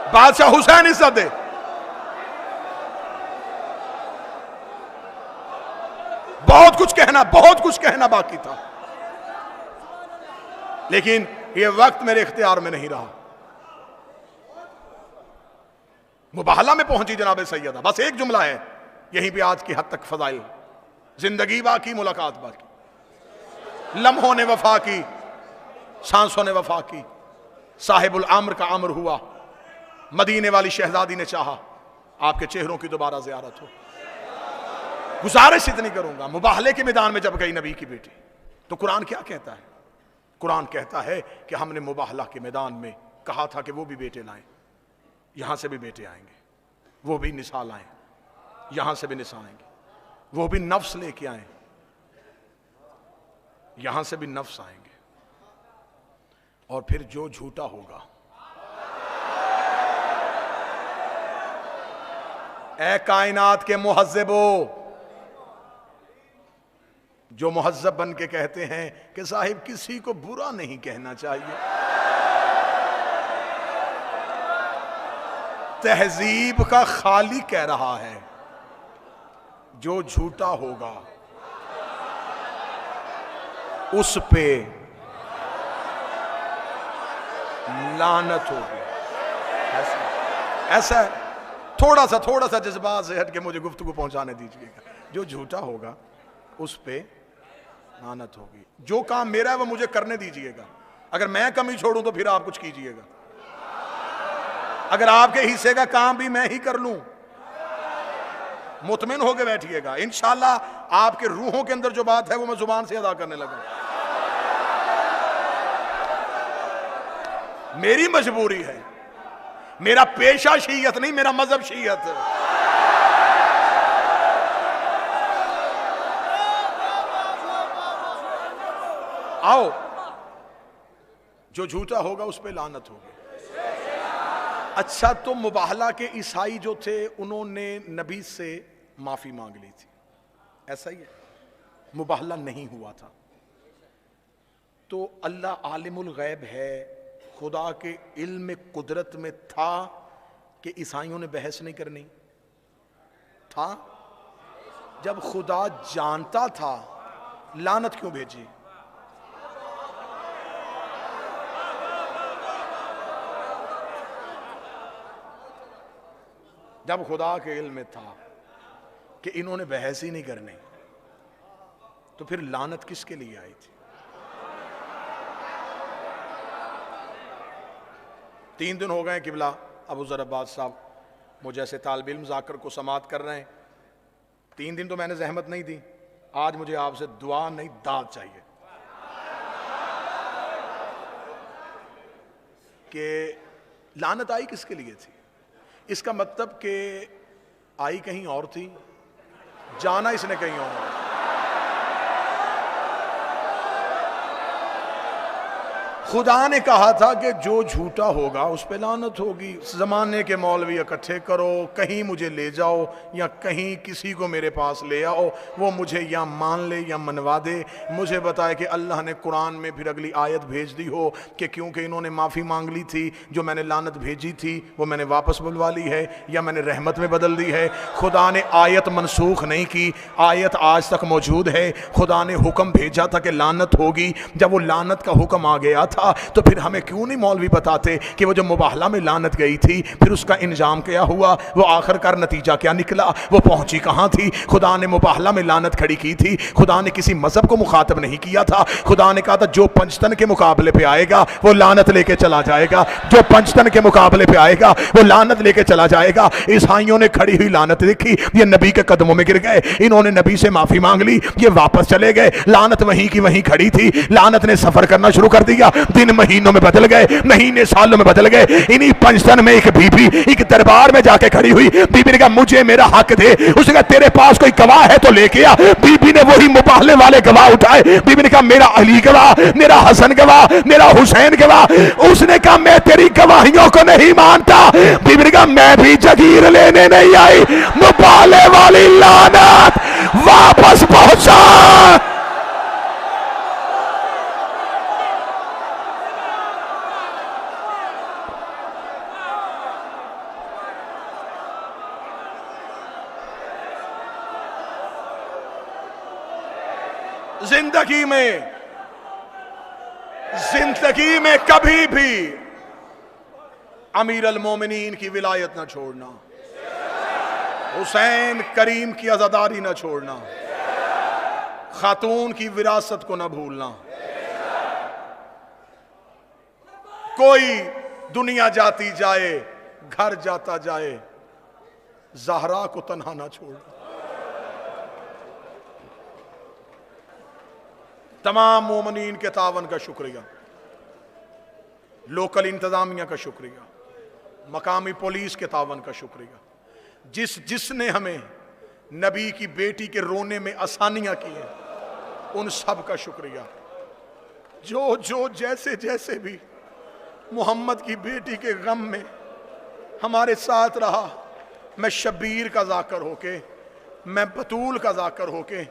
बादशाह हुसैन इज़्ज़त, बहुत कुछ कहना बाकी था, लेकिन यह वक्त मेरे इख्तियार में नहीं रहा। मुबाहला में पहुंची जनाब सैयदा। बस एक जुमला है, यहीं पे आज की हद तक फजाइल। जिंदगी बाकी, मुलाकात बाकी, लम्हों ने वफा की, सांसों ने वफा की, साहिबुल अम्र का अम्र हुआ, मदीने वाली शहजादी ने चाहा आपके चेहरों की दोबारा ज़ियारत हो। गुजारिश इतनी करूंगा, मुबाहले के मैदान में जब गई नबी की बेटी, तो कुरान क्या कहता है? कुरान कहता है कि हमने मुबाहला के मैदान में कहा था कि वो भी बेटे लाएं, यहां से भी बेटे आएंगे, वो भी निसा लाएं, यहां से भी निसा आएंगे, वो भी नफ्स लेके आए, यहां से भी नफ्स आएंगे। और फिर जो झूठा होगा, ए कायनात के मुहज्जिबो, जो मुहज्जब बन के कहते हैं कि साहिब किसी को बुरा नहीं कहना चाहिए, तहजीब का खाली कह रहा है, जो झूठा होगा उस पे लानत होगी। ऐसा है। थोड़ा सा जज्बात से हट के मुझे गुफ्तगू पहुंचाने दीजिएगा। जो झूठा होगा उस पे लानत होगी। जो काम मेरा है वो मुझे करने दीजिएगा। अगर मैं कमी छोड़ूं तो फिर आप कुछ कीजिएगा। अगर आपके हिस्से का काम भी मैं ही कर लूं, मुतमिन होकर बैठिएगा। इंशाअल्लाह आपके रूहों के अंदर जो बात है वो मैं जुबान से अदा करने लगा। मेरी मजबूरी है, मेरा पेशा शीयत नहीं, मेरा मजहब शीयत है। आओ, जो झूठा होगा उस पे लानत होगी। अच्छा, तो मुबाहला के ईसाई जो थे उन्होंने नबी से माफी मांग ली थी, ऐसा ही है। मुबाहला नहीं हुआ था। तो अल्लाह आलिमुल गैब है, खुदा के इल्म कुदरत में था कि ईसाइयों ने बहस नहीं करनी? था। जब खुदा जानता था, लानत क्यों भेजी? जब खुदा के इल्म में था कि इन्होंने बहस ही नहीं करनी, तो फिर लानत किसके लिए आई थी? 3 दिन हो गए किबला अबू ज़र अब्बास साहब मुझे ऐसे तालिब इल्म जाकर को समात कर रहे हैं। 3 दिन तो मैंने जहमत नहीं दी, आज मुझे आपसे दुआ नहीं दाद चाहिए कि लानत आई किसके लिए थी। इसका मतलब कि आई कहीं और थी, जाना इसने कहीं और। खुदा ने कहा था कि जो झूठा होगा उस पे लानत होगी। ज़माने के मौलवी इकट्ठे करो, कहीं मुझे ले जाओ या कहीं किसी को मेरे पास ले आओ, वो मुझे या मान ले या मनवा दे। मुझे बताए कि अल्लाह ने कुरान में फिर अगली आयत भेज दी हो कि क्योंकि इन्होंने माफ़ी मांग ली थी, जो मैंने लानत भेजी थी वो मैंने वापस बुलवा ली है या मैंने रहमत में बदल दी है। खुदा ने आयत मनसूख नहीं की, आयत आज तक मौजूद है। खुदा ने हुक्म भेजा था कि लानत होगी, जब वो लानत का हुक्म आ गया था तो फिर हमें क्यों नहीं मौलवी बताते कि वो जो मुबाहला में लानत गई थी फिर उसका इंजाम क्या हुआ, वो आखिरकार नतीजा क्या निकला, वो पहुंची कहां थी। खुदा ने मुबाहला में लानत खड़ी की थी, खुदा ने किसी मजहब को मुखातब नहीं किया था। खुदा ने कहा था जो पंचतन के मुकाबले पे आएगा वो लानत लेके चला जाएगा, जो पंचतन के मुकाबले पे आएगा वो लानत लेके चला जाएगा। ईसाइयों ने खड़ी हुई लानत देखी, ये नबी के कदमों में गिर गए, इन्होंने नबी से माफी मांग ली, ये वापस चले गए। लानत वहीं की वहीं खड़ी थी। लानत ने सफर करना शुरू कर दिया, दिन महीनों में बदल गए, महीने सालों में बदल गए। इन्हीं पंचतन में एक बीबी एक दरबार में जाके खड़ी हुई। बीबी ने कहा मुझे मेरा हक दे। उसने कहा तेरे पास कोई गवाह है तो लेके आ। बीबी ने वही मुबाहले वाले गवाह उठाए। बीबी ने कहा मेरा अली गवाह, मेरा हसन गवाह, मेरा हुसैन गवाह। उसने कहा मैं तेरी गवाहियों को नहीं मानता। बीबी ने कहा मैं भी जगीर लेने नहीं आई, मुबाहले वाली लानत वापस पहुंचा। जिंदगी में कभी भी अमीर अल मोमिनीन की विलायत ना छोड़ना, हुसैन करीम की आजादारी ना छोड़ना, खातून की विरासत को ना भूलना। कोई दुनिया जाती जाए, घर जाता जाए, ज़हरा को तन्हा ना छोड़ना। तमाम मोमिनीन के तावन का शुक्रिया, लोकल इंतजामिया का शुक्रिया, मकामी पुलिस के तावन का शुक्रिया, जिसने हमें नबी की बेटी के रोने में आसानियां की हैं, उन सब का शुक्रिया। जो जैसे जैसे भी मोहम्मद की बेटी के गम में हमारे साथ रहा, मैं शब्बीर का जाकर होके, मैं बतूल का जाकर होके,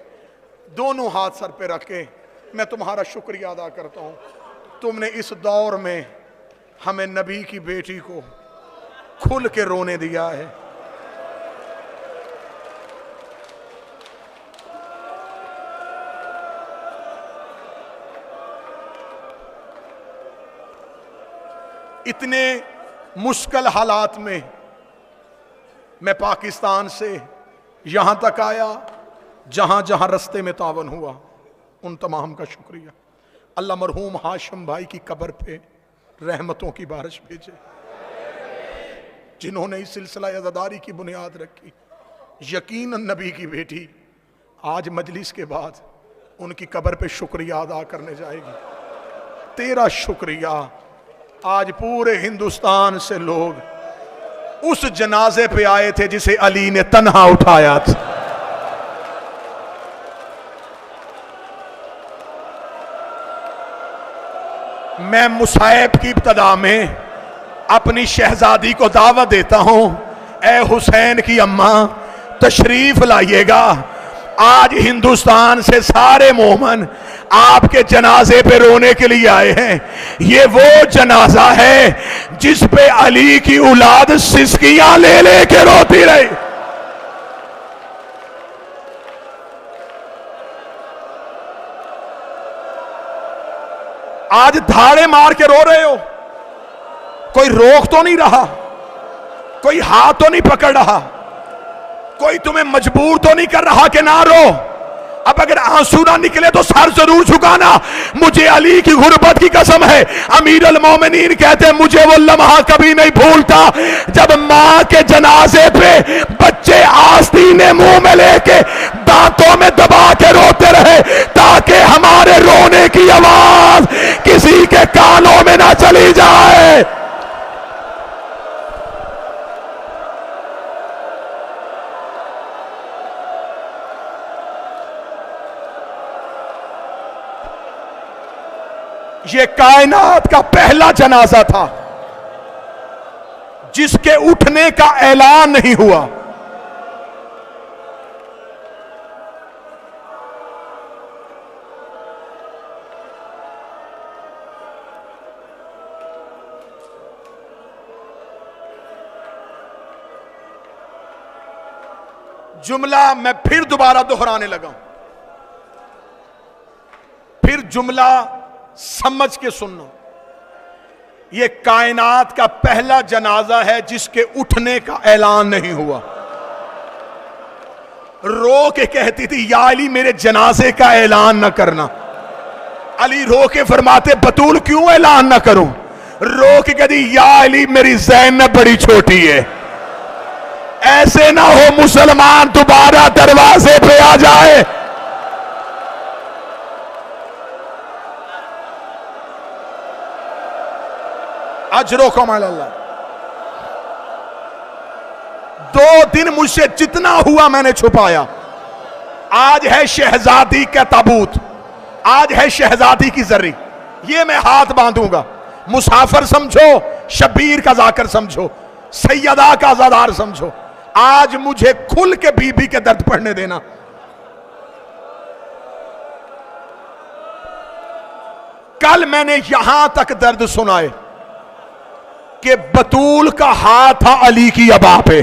दोनों हाथ सर पे रख के मैं तुम्हारा शुक्रिया अदा करता हूं। तुमने इस दौर में हमें नबी की बेटी को खुल के रोने दिया है। इतने मुश्किल हालात में मैं पाकिस्तान से यहां तक आया, जहां जहां रास्ते में तावन हुआ, उन तमाम का शुक्रिया। अल्लाह मरहूम हाशिम भाई की कब्र पे रहमतों की बारिश भेजे, जिन्होंने इस सिलसिला अज़ादारी की बुनियाद रखी। यकीनन नबी की बेटी आज मजलिस के बाद उनकी कब्र पे शुक्रिया अदा करने जाएगी। तेरा शुक्रिया। आज पूरे हिंदुस्तान से लोग उस जनाजे पे आए थे जिसे अली ने तन्हा उठाया था। मैं मुसाइब की इब्तदा में अपनी शहजादी को दावत देता हूं, ए हुसैन की अम्मा तशरीफ लाइएगा। आज हिंदुस्तान से सारे मोमन आपके जनाजे पे रोने के लिए आए हैं। ये वो जनाजा है जिस पे अली की औलाद सिसकियां ले ले के रोती रही। आज धाड़े मार के रो रहे हो, कोई रोक तो नहीं रहा, कोई हाथ तो नहीं पकड़ रहा, कोई तुम्हें मजबूर तो नहीं कर रहा कि ना रो। अब अगर आंसू ना निकले तो सर जरूर झुकाना। मुझे अली की गुर्बत की कसम है, अमीर अल मोमिनीन कहते हैं मुझे वो लम्हा कभी नहीं भूलता जब मां के जनाजे पे बच्चे आस्तीने मुंह में लेके दांतों में दबा के रोते रहे ताकि हमारे रोने की आवाज किसी के कानों में ना चली जाए। ये कायनात का पहला जनाजा था जिसके उठने का ऐलान नहीं हुआ। जुमला मैं फिर दोबारा दोहराने लगा, फिर जुमला समझ के सुनना। यह कायनात का पहला जनाजा है जिसके उठने का ऐलान नहीं हुआ। रो के कहती थी या अली मेरे जनाजे का ऐलान न करना। अली रो के फरमाते बतूल क्यों ऐलान न करूं। रो के कहती या अली मेरी ज़ैनब बड़ी छोटी है, ऐसे ना हो मुसलमान दोबारा दरवाजे पे आ जाए। अजरो कमाल अल्लाह। 2 दिन मुझसे जितना हुआ मैंने छुपाया। आज है शहजादी का ताबूत, आज है शहजादी की जर्री, ये मैं हाथ बांधूंगा। मुसाफिर समझो, शबीर का जाकर समझो, सैयदा का आजादार समझो। आज मुझे खुल के बीबी के दर्द पढ़ने देना। कल मैंने यहां तक दर्द सुनाए कि बतूल का हाथ था अली की अबा पे।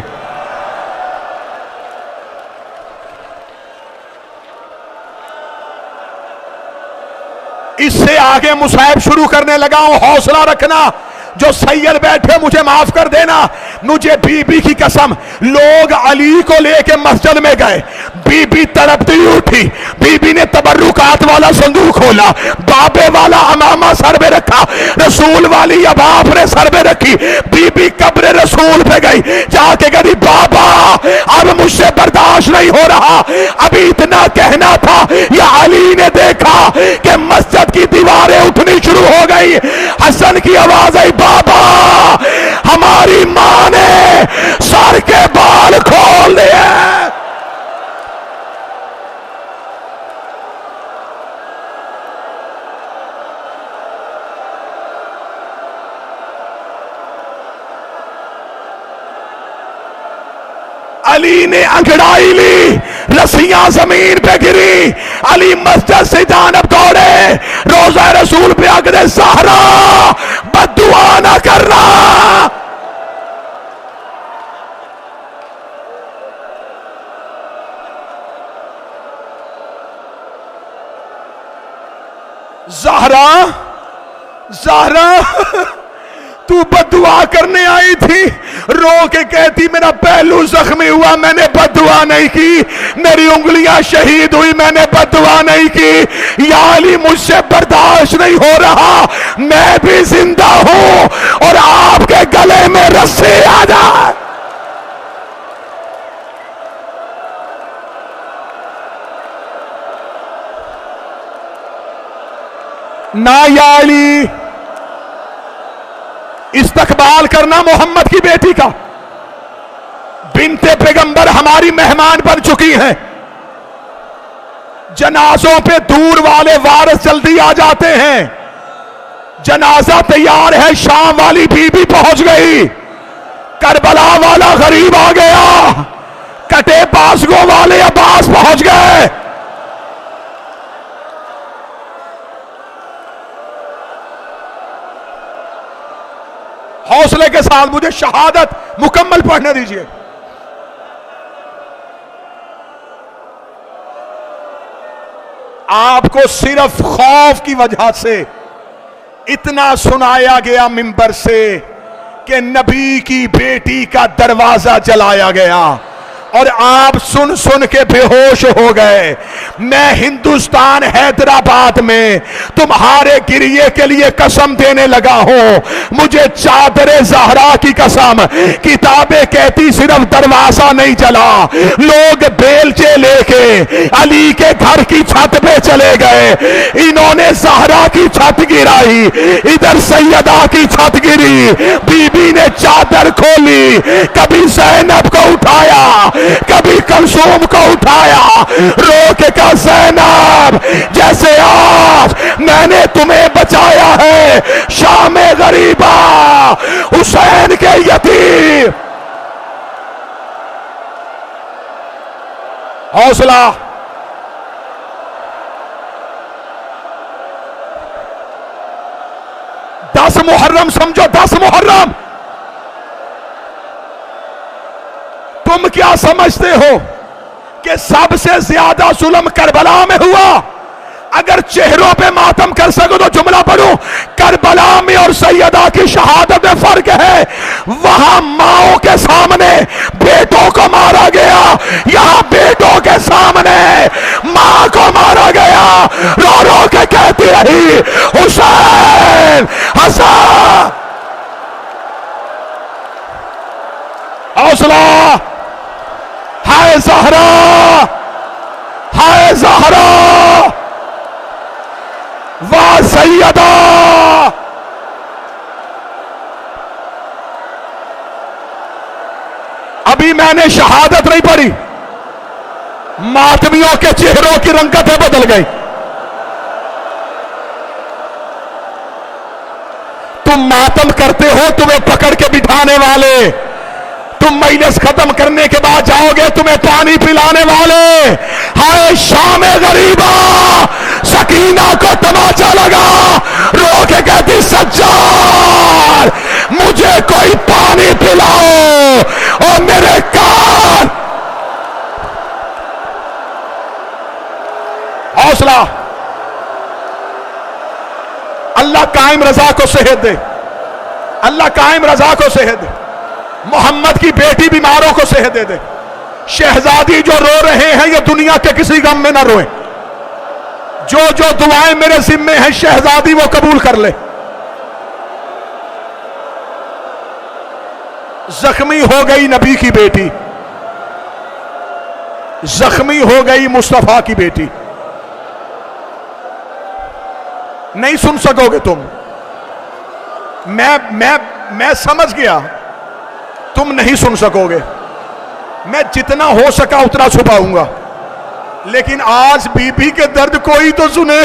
इससे आगे मुसाहिब शुरू करने लगा हूं, हौसला रखना। जो सैयद बैठे मुझे माफ कर देना। मुझे बीबी की कसम, लोग अली को लेके मस्जिद में गए, बीबी तड़पती उठी, बीबी ने तबर्रुकात वाला संदूक खोला, बाबे वाला अमामा सर में रखा, रसूल वाली अबाप ने सर में रखी। बीबी कब्र रसूल पे गई, जाके कही बाबा अब मुझसे बर्दाश्त नहीं हो रहा। अभी इतना कहना था या अली ने देखा कि मस्जिद की दीवारें उठनी शुरू हो गई। हसन की आवाज आई बाबा हमारी मां ने सर के बाल खोल दिए। अली ने अंगड़ाई ली, रस्सियां जमीन पे गिरी। अली मस्जिद से जानब दौड़े, रोजा रसूल पे आगे सहरा बद्दुआ ना करना। ज़हरा, ज़हरा तू बद्दुआ करने आई थी। रो के कहती मेरा पहलू जख्मी हुआ, मैंने बद्दुआ नहीं की। मेरी उंगलियां शहीद हुई, मैंने बद्दुआ नहीं की। या अली मुझसे बर्दाश्त नहीं हो रहा, मैं भी जिंदा हूं और आपके गले में रस्सी आ जाए। ना या अली इस्तकबाल करना मोहम्मद की बेटी का। बिनते पैगंबर हमारी मेहमान बन चुकी हैं। जनाजों पे दूर वाले वारिस जल्दी आ जाते हैं। जनाजा तैयार है, शाम वाली बीबी पहुंच गई, करबला वाला गरीब आ गया, कटे बासगो वाले अब्बास पहुंच गए। हौसले के साथ मुझे शहादत मुकम्मल पढ़ने दीजिए। आपको सिर्फ खौफ की वजह से इतना सुनाया गया मिंबर से कि नबी की बेटी का दरवाजा जलाया गया और आप सुन सुन के बेहोश हो गए। मैं हिंदुस्तान हैदराबाद में तुम्हारे गिरिए के लिए कसम देने लगा हूं। मुझे चादरे जहरा की कसम, किताबें कहती सिर्फ दरवाजा नहीं जला, लोग बेलचे लेके अली के घर की छत पे चले गए। इन्होंने जहरा की छत गिराई, इधर सैयदा की छत गिरी, बीबी ने चादर खोली, कभी ज़ैनब को उठाया, कभी कलसूम को उठाया, रो के कहा ज़ैनब जैसे आज मैंने तुम्हें बचाया है शाम गरीबा हुसैन के यतीम। हौसला, दस मुहर्रम समझो, 10 मुहर्रम। तुम क्या समझते हो कि सबसे ज्यादा जुल्म करबला में हुआ? अगर चेहरों पे मातम कर सको तो जुमला पढ़ो, करबला में और सैयदा की शहादत में फर्क है। वहां माओ के सामने बेटों को मारा गया, यहां बेटों के सामने मां को मारा गया। रो रो के कहती रही हुसैन हसन। हौसला, हाय ज़हरा, हाय ज़हरा, वाह सैयदा। अभी मैंने शहादत नहीं पढ़ी, मातमियों के चेहरों की रंगतें बदल गई। तुम मातम करते हो, तुम्हें पकड़ के बिठाने वाले, तुम मजलिस खत्म करने के बाद जाओगे तुम्हें पानी पिलाने वाले। हाय शाम गरीबा, सकीना को तमाचा लगा, रो के कहती सज्जाद मुझे कोई पानी पिलाओ और मेरे कान। हौसला, अल्लाह कायम रजा को सेहत दे, अल्लाह कायम रजा को सेहत दे, मोहम्मद की बेटी बीमारों को सेहत दे दे। शहजादी जो रो रहे हैं ये दुनिया के किसी गम में ना रोए। जो जो दुआएं मेरे जिम्मे हैं शहजादी वो कबूल कर ले। जख्मी हो गई नबी की बेटी, जख्मी हो गई मुस्तफा की बेटी। नहीं सुन सकोगे तुम। मैं समझ गया तुम नहीं सुन सकोगे। मैं जितना हो सका उतना छुपाऊंगा, लेकिन आज बीबी के दर्द कोई तो सुने।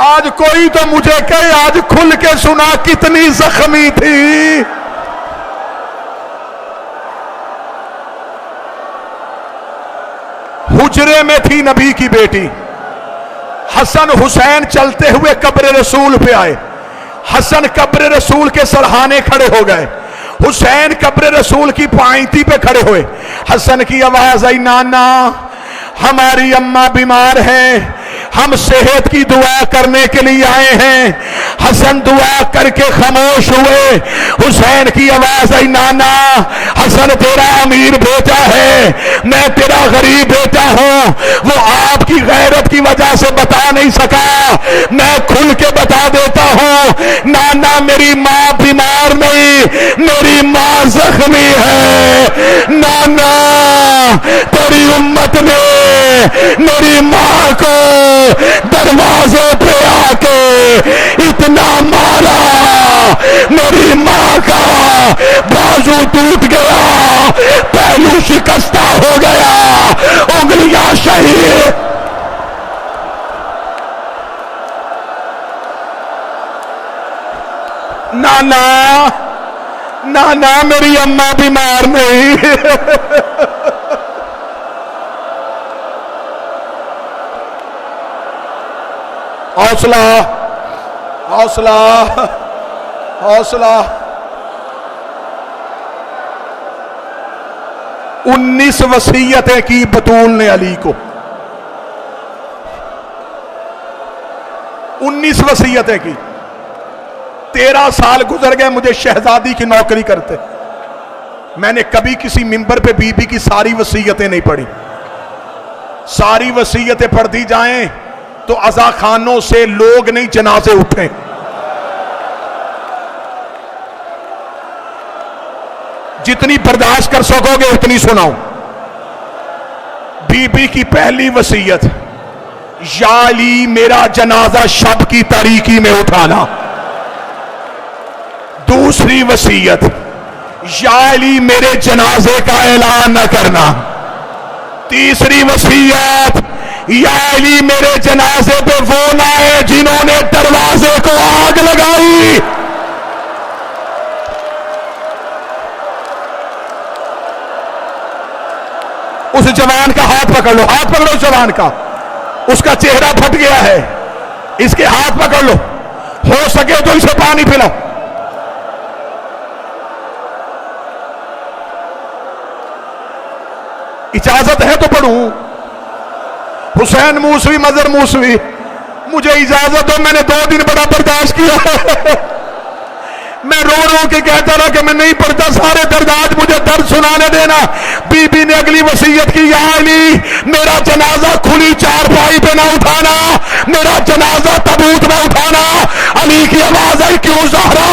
आज कोई तो मुझे कहे, आज खुल के सुना कितनी जख्मी थी। हुजरे में थी नबी की बेटी। हसन हुसैन चलते हुए कब्र रसूल पे आए। हसन कब्र रसूल के सरहाने खड़े हो गए, हुसैन कब्र रसूल की पायती पे खड़े हुए। हसन की आवाज आई, नाना हमारी अम्मा बीमार है, हम सेहत की दुआ करने के लिए आए हैं। हसन दुआ करके खामोश हुए। हुसैन की आवाज आई, नाना हसन तेरा अमीर बेटा है, मैं तेरा गरीब बेटा हूं। वो आपकी गैरत की वजह से बता नहीं सका, मैं खुल के बता देता हूं। नाना मेरी मां बीमार नहीं, मेरी मां जख्मी है। नाना तेरी उम्मत ने मेरी मां को दरवाजे पे आके इतना मारा, मेरी मां का बाजू टूट गया, पहलू शिकस्ता हो गया, उंगलियां शहीद। नाना नाना मेरी अम्मा बीमार नहीं। हौसला, हौसला, हौसला। 19 वसीयतें की बतूल ने अली को, 19 वसीयतें की। 13 साल गुजर गए मुझे शहजादी की नौकरी करते, मैंने कभी किसी मिंबर पे बीबी की सारी वसीयतें नहीं पढ़ी। सारी वसीयतें पढ़ दी जाएं तो अज़ा खानों से लोग नहीं जनाजे उठे। जितनी बर्दाश्त कर सकोगे उतनी सुनाओ। बीबी की पहली वसीयत, या अली मेरा जनाजा शब की तारीकी में उठाना। दूसरी वसीयत, या अली मेरे जनाजे का ऐलान न करना। तीसरी वसीयत, या अली मेरे जनाजे पे वो ना आए जिन्होंने दरवाजे को आग लगाई। उस जवान का हाथ पकड़ लो, हाथ पकड़ो उस जवान का, उसका चेहरा फट गया है, इसके हाथ पकड़ लो, हो सके तो इसे पानी पिलाओ। इजाजत है तो पढ़ूं। हुसैन मूसवी, मजर मूसवी, मुझे इजाजत दो, मैंने 2 दिन बड़ा बर्दाश्त किया। मैं रो रो के कहता रहा कि मैं नहीं पढ़ता, सारे दर्दात मुझे दर्द सुनाने देना। बीबी ने अगली वसीयत की, या अली मेरा जनाजा खुली चारपाई पे ना उठाना, मेरा जनाजा तबूत में उठाना। अली की आवाज आई, क्यों ज़हरा?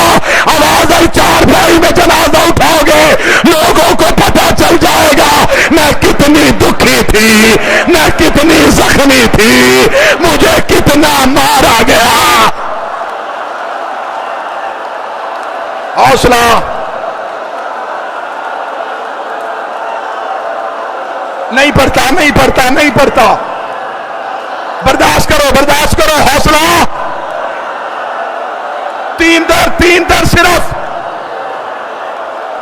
आवाज आई, चारपाई में जनाजा उठाओगे लोगों को पता चल जाएगा मैं कितनी दुखी थी, मैं कितनी जख्मी थी, मुझे कितना मारा गया। हौसला, नहीं पढ़ता, नहीं पढ़ता, नहीं पढ़ता, बर्दाश्त करो, बर्दाश्त करो, हौसला। 3 दर सिर्फ,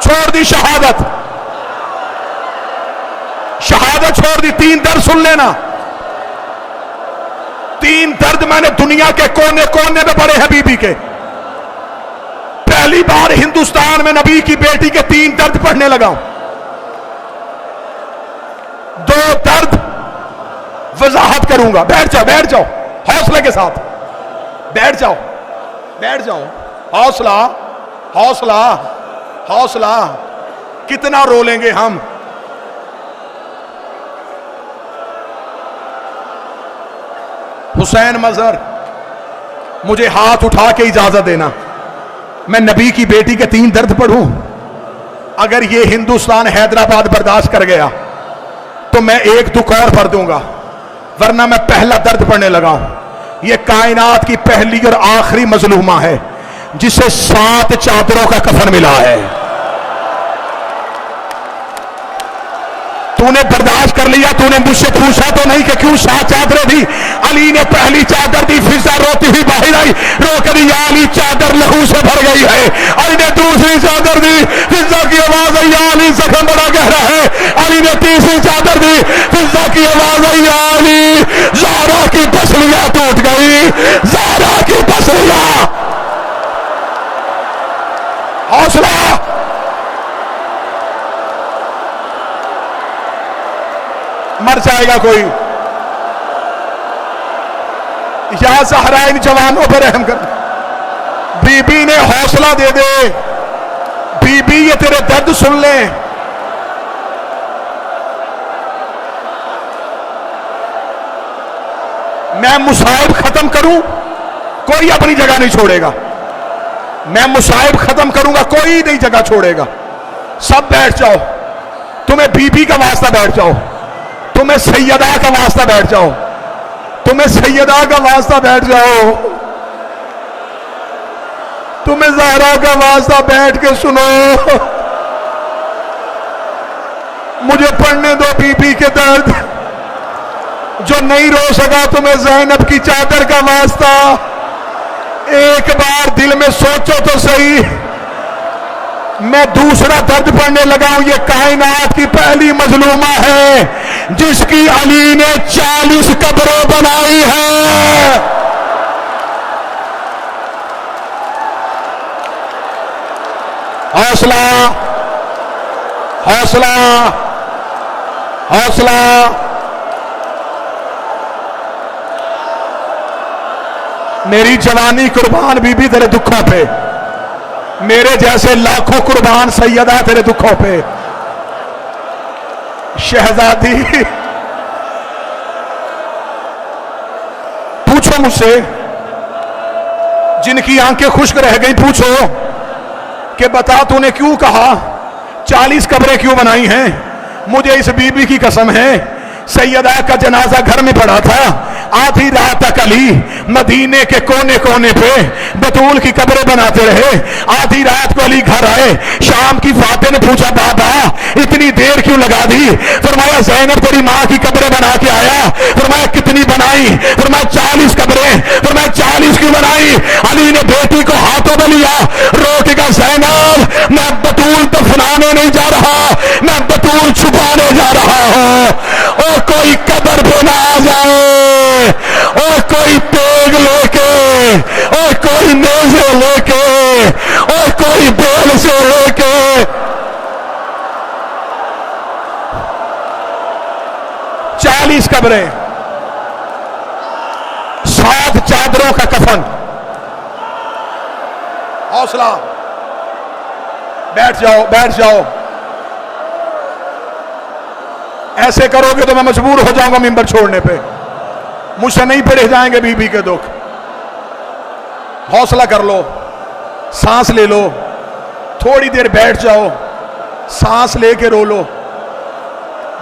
छोड़ दी शहादत, शहादत छोड़ दी, 3 दर्द सुन लेना। 3 दर्द मैंने दुनिया के कोने कोने में पड़े हैं बीबी के। पहली बार हिंदुस्तान में नबी की बेटी के 3 दर्द पढ़ने लगा हूं। 2 दर्द वजाहत करूंगा। बैठ जाओ, बैठ जाओ, हौसले के साथ बैठ जाओ, बैठ जाओ। हौसला, हौसला, हौसला। कितना रो लेंगे हम। हुसैन मजहर, मुझे हाथ उठा के इजाजत देना, मैं नबी की बेटी के 3 दर्द पढ़ूं। अगर ये हिंदुस्तान हैदराबाद बर्दाश्त कर गया तो मैं 1 दुख और पढ़ दूंगा, वरना मैं पहला दर्द पढ़ने लगा हूं। ये कायनात की पहली और आखिरी मजलूमा है जिसे 7 चादरों का कफन मिला है। तूने बर्दाश्त कर लिया, तूने मुझसे पूछा तो नहीं कि क्यों 7 चादरें दी। अली ने पहली चादर दी, फिजा रोती हुई बाहर आई, रो कर या अली चादर लहू से भर गई है। अली ने दूसरी चादर दी, फिजा की आवाज आई, या अली जख्म बड़ा गहरा है। अली ने तीसरी चादर दी, फिजा की आवाज आई, या अली ज़हरा की पसलियां टूट गई, ज़हरा की पसलियां। हौसला, मर जाएगा कोई। या ज़हरा इन जवानों पर रहम कर। बीबी ने हौसला दे दे, बीबी ये तेरे दर्द सुन ले। मैं मुसाइब खत्म करूं, कोई अपनी जगह नहीं छोड़ेगा। मैं मुसाइब खत्म करूंगा, कोई नहीं जगह छोड़ेगा। सब बैठ जाओ, तुम्हें बीबी का वास्ता बैठ जाओ, तुम्हें सैयदा का वास्ता बैठ जाओ, तुम्हें सैयदा का वास्ता बैठ जाओ, तुम्हें ज़हरा का वास्ता बैठ के सुनो। मुझे पढ़ने दो बीबी के दर्द। जो नहीं रो सका तुम्हें ज़ैनब की चादर का वास्ता। एक बार दिल में सोचो तो सही, मैं दूसरा दर्द पढ़ने लगा हूं। ये कायनात की पहली मजलूमा है जिसकी अली ने 40 कब्रें बनाई है। हौसला, हौसला, हौसला। मेरी जवानी कुर्बान बीबी तेरे दुखों पे, मेरे जैसे लाखों कुर्बान सैयदा तेरे दुखों पे। शहजादी, पूछो मुझसे, जिनकी आंखें खुश्क रह गई, पूछो कि बता तूने क्यों कहा 40 कब्रें क्यों बनाई हैं। मुझे इस बीबी की कसम है, सैयदा का जनाजा घर में पड़ा था, आधी रात तक अली मदीने के कोने कोने पे बतूल की कब्रें बनाते रहे। आधी रात को अली घर आए, शाम की फाते ने पूछा बाबा इतनी देर क्यों लगा दी। फरमाया ज़ैनब तेरी माँ की कब्रें बना के आया। फरमाया कितनी बनाई। फरमाया 40 कब्रें। फरमाया 40 क्यों बनाई। अली ने बेटी को हाथों में लिया, रोकेगा ज़ैनब मैं बतूल दफनाने नहीं जा रहा, मैं बतूल छुपाने जा रहा हूं। और कोई कब्र पे ना आ जाए, और कोई तेग लेके, और कोई नेज़े लेके, और कोई बेल से लेके। 40 कब्रें, 7 चादरों का कफन। हौसला, बैठ जाओ, बैठ जाओ। ऐसे करोगे तो मैं मजबूर हो जाऊंगा मिंबर छोड़ने पे, मुझसे नहीं पढ़े जाएंगे बीबी के दुख। हौसला कर लो, सांस ले लो, थोड़ी देर बैठ जाओ, सांस लेके रो लो,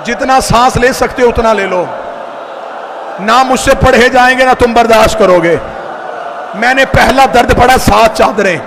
जितना सांस ले सकते हो उतना ले लो। ना मुझसे पढ़े जाएंगे ना तुम बर्दाश्त करोगे। मैंने पहला दर्द पड़ा 7 चादरें,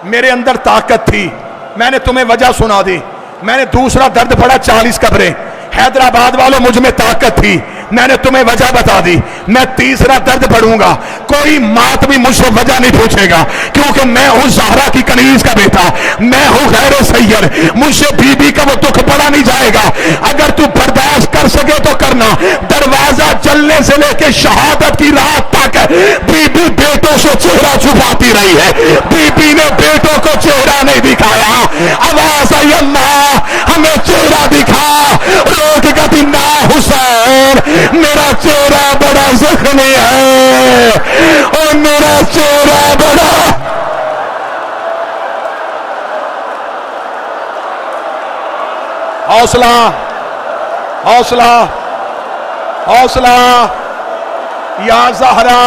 मेरे अंदर ताकत थी, मैंने तुम्हें वजह सुना दी। मैंने दूसरा दर्द पड़ा 40 कब्रें, हैदराबाद वालों मुझ में ताकत थी, मैंने तुम्हें वजह बता दी। मैं तीसरा दर्द पढ़ूंगा, कोई मात भी मुझसे वजह नहीं पूछेगा, क्योंकि मैं हूं ज़हरा की कनीज का बेटा, मैं हूं गैर सैयद, मुझसे बीबी का वो दुख पड़ा नहीं जाएगा। अगर तू बर्दाश्त कर सके तो करना। दरवाजा चलने से लेके शहादत की रात तक बीबी बेटों से चेहरा छुपाती रही है, बीबी ने बेटों को चेहरा नहीं दिखाया। आवाज आई अल्लाह हमें चेहरा दिखा। लोग कहती ना हुसैन मेरा चेहरा बड़ा जख्मी है, और मेरा चेहरा बड़ा। हौसला, हौसला, हौसला। या ज़हरा,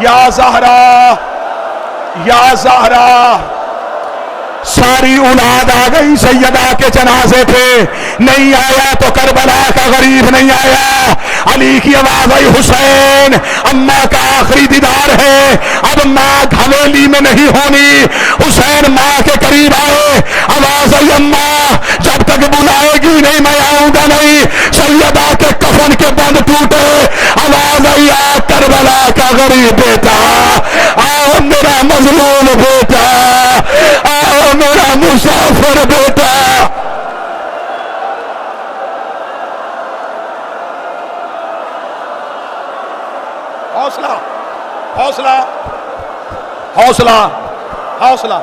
या ज़हरा, या ज़हरा। सारी औलाद आ गई सैयदा के जनाजे पे। नहीं आया तो करबला का गरीब नहीं आया। अली की आवाज आई हुसैन अम्मा का आखिरी दीदार है, अब माँ हवेली में नहीं होनी। हुसैन माँ के करीब आए, आवाज आई अम्मा जब तक बुलाएगी नहीं मैं आऊंगा नहीं। सैयदा के कफन के बंद टूटे, आवाज आई आ करबला का गरीब बेटा, आओ मेरा मजलूम बेटा, आओ मेरा मुसाफिर बेटा। हौसला, हौसला, हौसला, हौसला।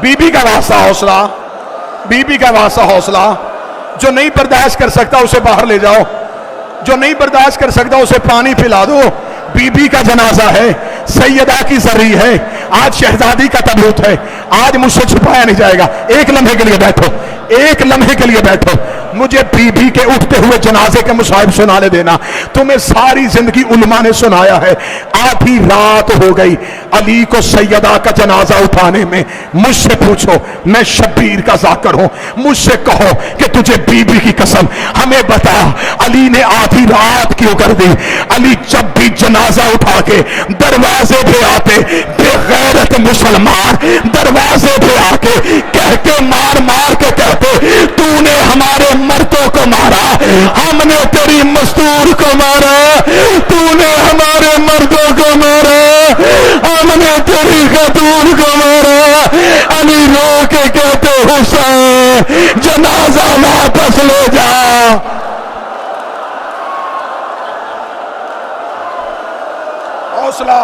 बीबी का वास्ता हौसला, बीबी का वास्ता हौसला। जो नहीं बर्दाश्त कर सकता उसे बाहर ले जाओ, जो नहीं बर्दाश्त कर सकता उसे पानी पिला दो। बीबी का जनाजा है, सैयदा की जरी है, आज शहजादी का तबूत है, आज मुझसे छुपाया नहीं जाएगा। एक लम्हे के लिए बैठो, एक लम्हे के लिए बैठो, मुझे बीबी के उठते हुए जनाजे के मुसाहिब सुनाने देना। तुम्हें सारी जिंदगी उलमा ने सुनाया है। आधी रात हो गई अली को सैयदा का जनाजा उठाने में। मुझसे पूछो, मैं शब्बीर का जाकर हूं, मुझसे कहो कि तुझे बीबी की कसम हमें बता अली ने आधी रात क्यों कर दी। अली जब भी जनाजा उठा के दरवाजे पे आते, बेगैरत मुसलमान दरवाजे पे आके कह के मार मार के कहते तूने हमारे मर्दों को मारा, हमने तेरी मस्तूर को मारा, तूने हमारे मर्दों को मारा, हमने तेरी खतून को मारा। अली रो के कहते हुसैन जनाजा वापस ले जा। हौसला,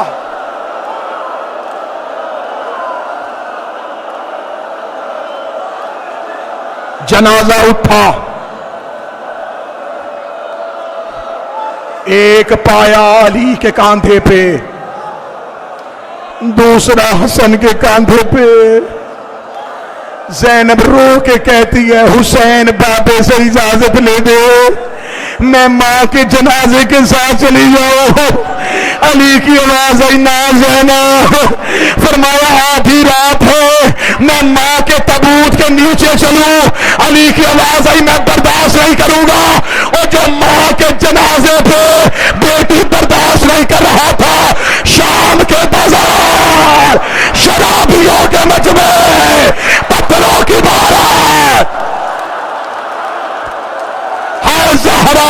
जनाजा उठा, एक पाया अली के कांधे पे, दूसरा हसन के कांधे पे। ज़ैनब रो के कहती है, हुसैन बाबे से इजाजत ले दे, मैं माँ के जनाजे के साथ चली जाऊं। अली की आवाज आई, ना ज़ैनब, फरमाया आधी रात है, मैं माँ के तबूत के नीचे चलूं। अली की आवाज आई, मैं बर्दाश्त नहीं करूंगा। और जो माँ के जनाजे पे बेटी बर्दाश्त नहीं कर रहा था, शाम के बाजार शराबियों के मजमे, पत्थरों की बारात, हर ज़हरा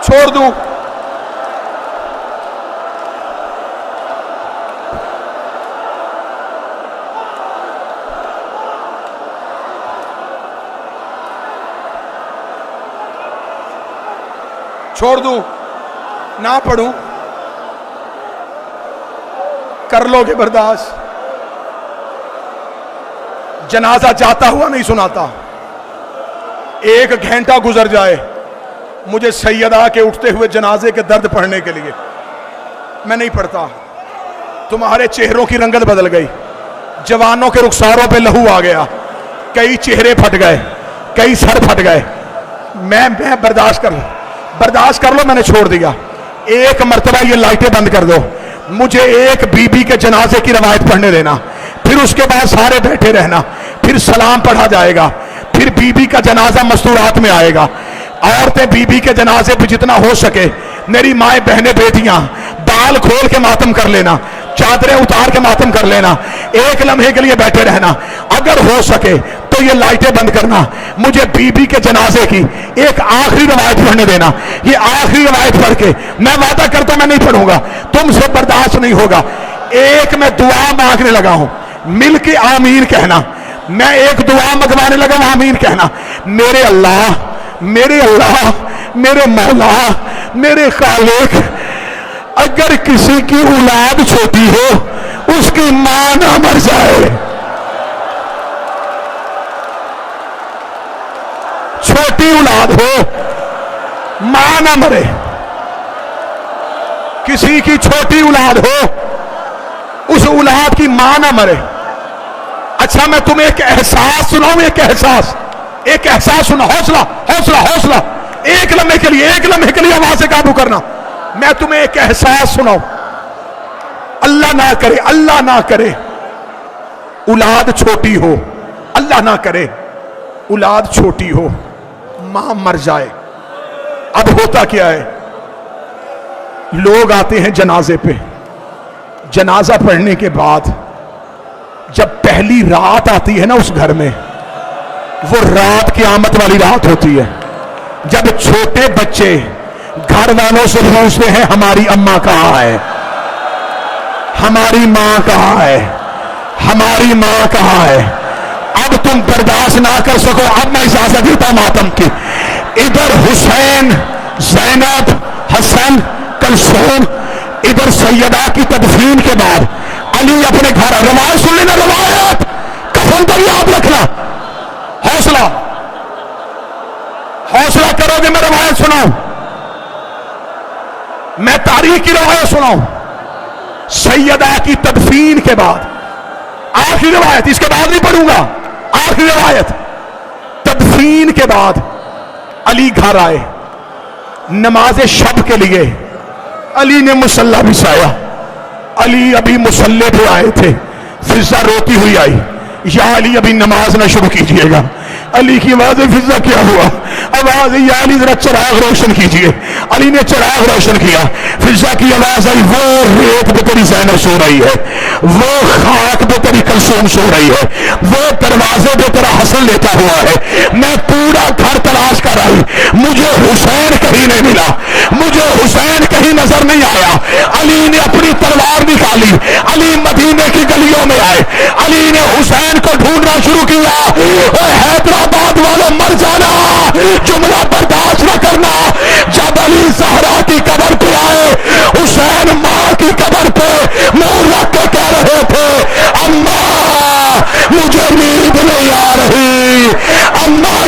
छोड़ दूं। छोड़ दूं, ना पढ़ूं, कर लोगे बर्दाश्त। जनाजा जाता हुआ नहीं सुनाता, एक घंटा गुजर जाए मुझे सैयदा के उठते हुए जनाजे के दर्द पढ़ने के लिए, मैं नहीं पढ़ता। तुम्हारे चेहरों की रंगत बदल गई, जवानों के रुखसारों पे लहू आ गया, कई चेहरे फट गए, कई सर फट गए। मैं बर्दाश्त कर लो, मैंने छोड़ दिया। एक मर्तबा ये लाइटें बंद कर दो, मुझे एक बीबी के जनाजे की रवायत पढ़ने देना, फिर उसके बाद सारे बैठे रहना, फिर सलाम पढ़ा जाएगा, फिर बीबी का जनाजा मस्तूरात में आएगा। औरतें बीबी के जनाजे पे जितना हो सके, मेरी माए बहनें बेटियां, बाल खोल के मातम कर लेना, चादरें उतार के मातम कर लेना, एक लम्हे के लिए बैठे रहना। अगर हो सके तो ये लाइटें बंद करना, मुझे बीबी के जनाजे की एक आखिरी रवायत पढ़ने देना। ये आखिरी रवायत पढ़ के मैं वादा करता मैं नहीं पढ़ूंगा, तुमसे बर्दाश्त नहीं होगा। एक मैं दुआ मांगने लगा हूं, मिल के आमीन कहना। मैं एक दुआ मंगवाने लगा हूं, आमीन कहना। मेरे अल्लाह, मेरे अल्लाह, मेरे मौला, मेरे खालिक, अगर किसी की औलाद छोटी हो, उसकी मां ना मर जाए। छोटी औलाद हो, मां ना मरे। किसी की छोटी औलाद हो, उस औलाद की मां ना मरे। अच्छा, मैं तुम्हें एक एहसास सुनाऊं, एक एहसास सुना। हौसला हौसला हौसला, एक लम्हे के लिए आवाज से काबू करना। मैं तुम्हें एक एहसास सुनाऊं। अल्लाह ना करे औलाद छोटी हो, अल्लाह ना करे औलाद छोटी हो, मां मर जाए। अब होता क्या है, लोग आते हैं जनाजे पे, जनाजा पढ़ने के बाद जब पहली रात आती है ना उस घर में, वो रात क़यामत वाली रात होती है। जब छोटे बच्चे घर वालों से पूछते हैं, हमारी अम्मा कहां है, हमारी मां कहां है, हमारी मां कहां है। अब तुम बर्दाश्त ना कर सको, अब मैं इजाजत देता मातम की। इधर हुसैन, ज़ैनब, हसन, कलसूम, इधर सैयदा की तदफीन के बाद अली अपने घर। रवायत सुन लेना, रवायत कफन पर याद रखना। हौसला करोगे मैं रवायत सुनाऊं, मैं तारीख की रवायत सुनाऊं। सैयदा की तदफीन के बाद आखिरी रवायत, इसके बाद नहीं पढ़ूंगा, आखिरी रवायत। तदफीन के बाद अली घर आए नमाज शब के लिए। अली ने मुसल्ला बिछाया, अली अभी मुसल्ले पे आए थे। फिजा रोती हुई आई, या अली अभी नमाज ना शुरू कीजिएगा। अली की आवाज, फिजा क्या हुआ? आवाज, या अली जरा चिराग रोशन कीजिए। अली ने चिराग रोशन किया। फिजा की आवाज आई, वो रेत पे तेरी ज़ैनब सो रही है, वो खाक पे तेरी कलसूम सो रही है, वो दरवाजे पे तेरा हसन लेटा हुआ है। मैं पूरा घर तलाश कर आई, मुझे हुसैन कहीं नहीं मिला, मुझे हुसैन कहीं नजर नहीं आया। अली ने अपनी तलवार निकाली, अली मदीने की गलियों में आए, अली ने हुसैन को ढूंढना शुरू किया। हैदराबाद वालों मर जाना, जुमला बर्दाश्त न करना। जब अली ज़हरा की कब्र पे आए, हुसैन मां की कब्र थे, मुंह रख के कह रहे थे अम्मा मुझे नींद नहीं आ रही, अम्मा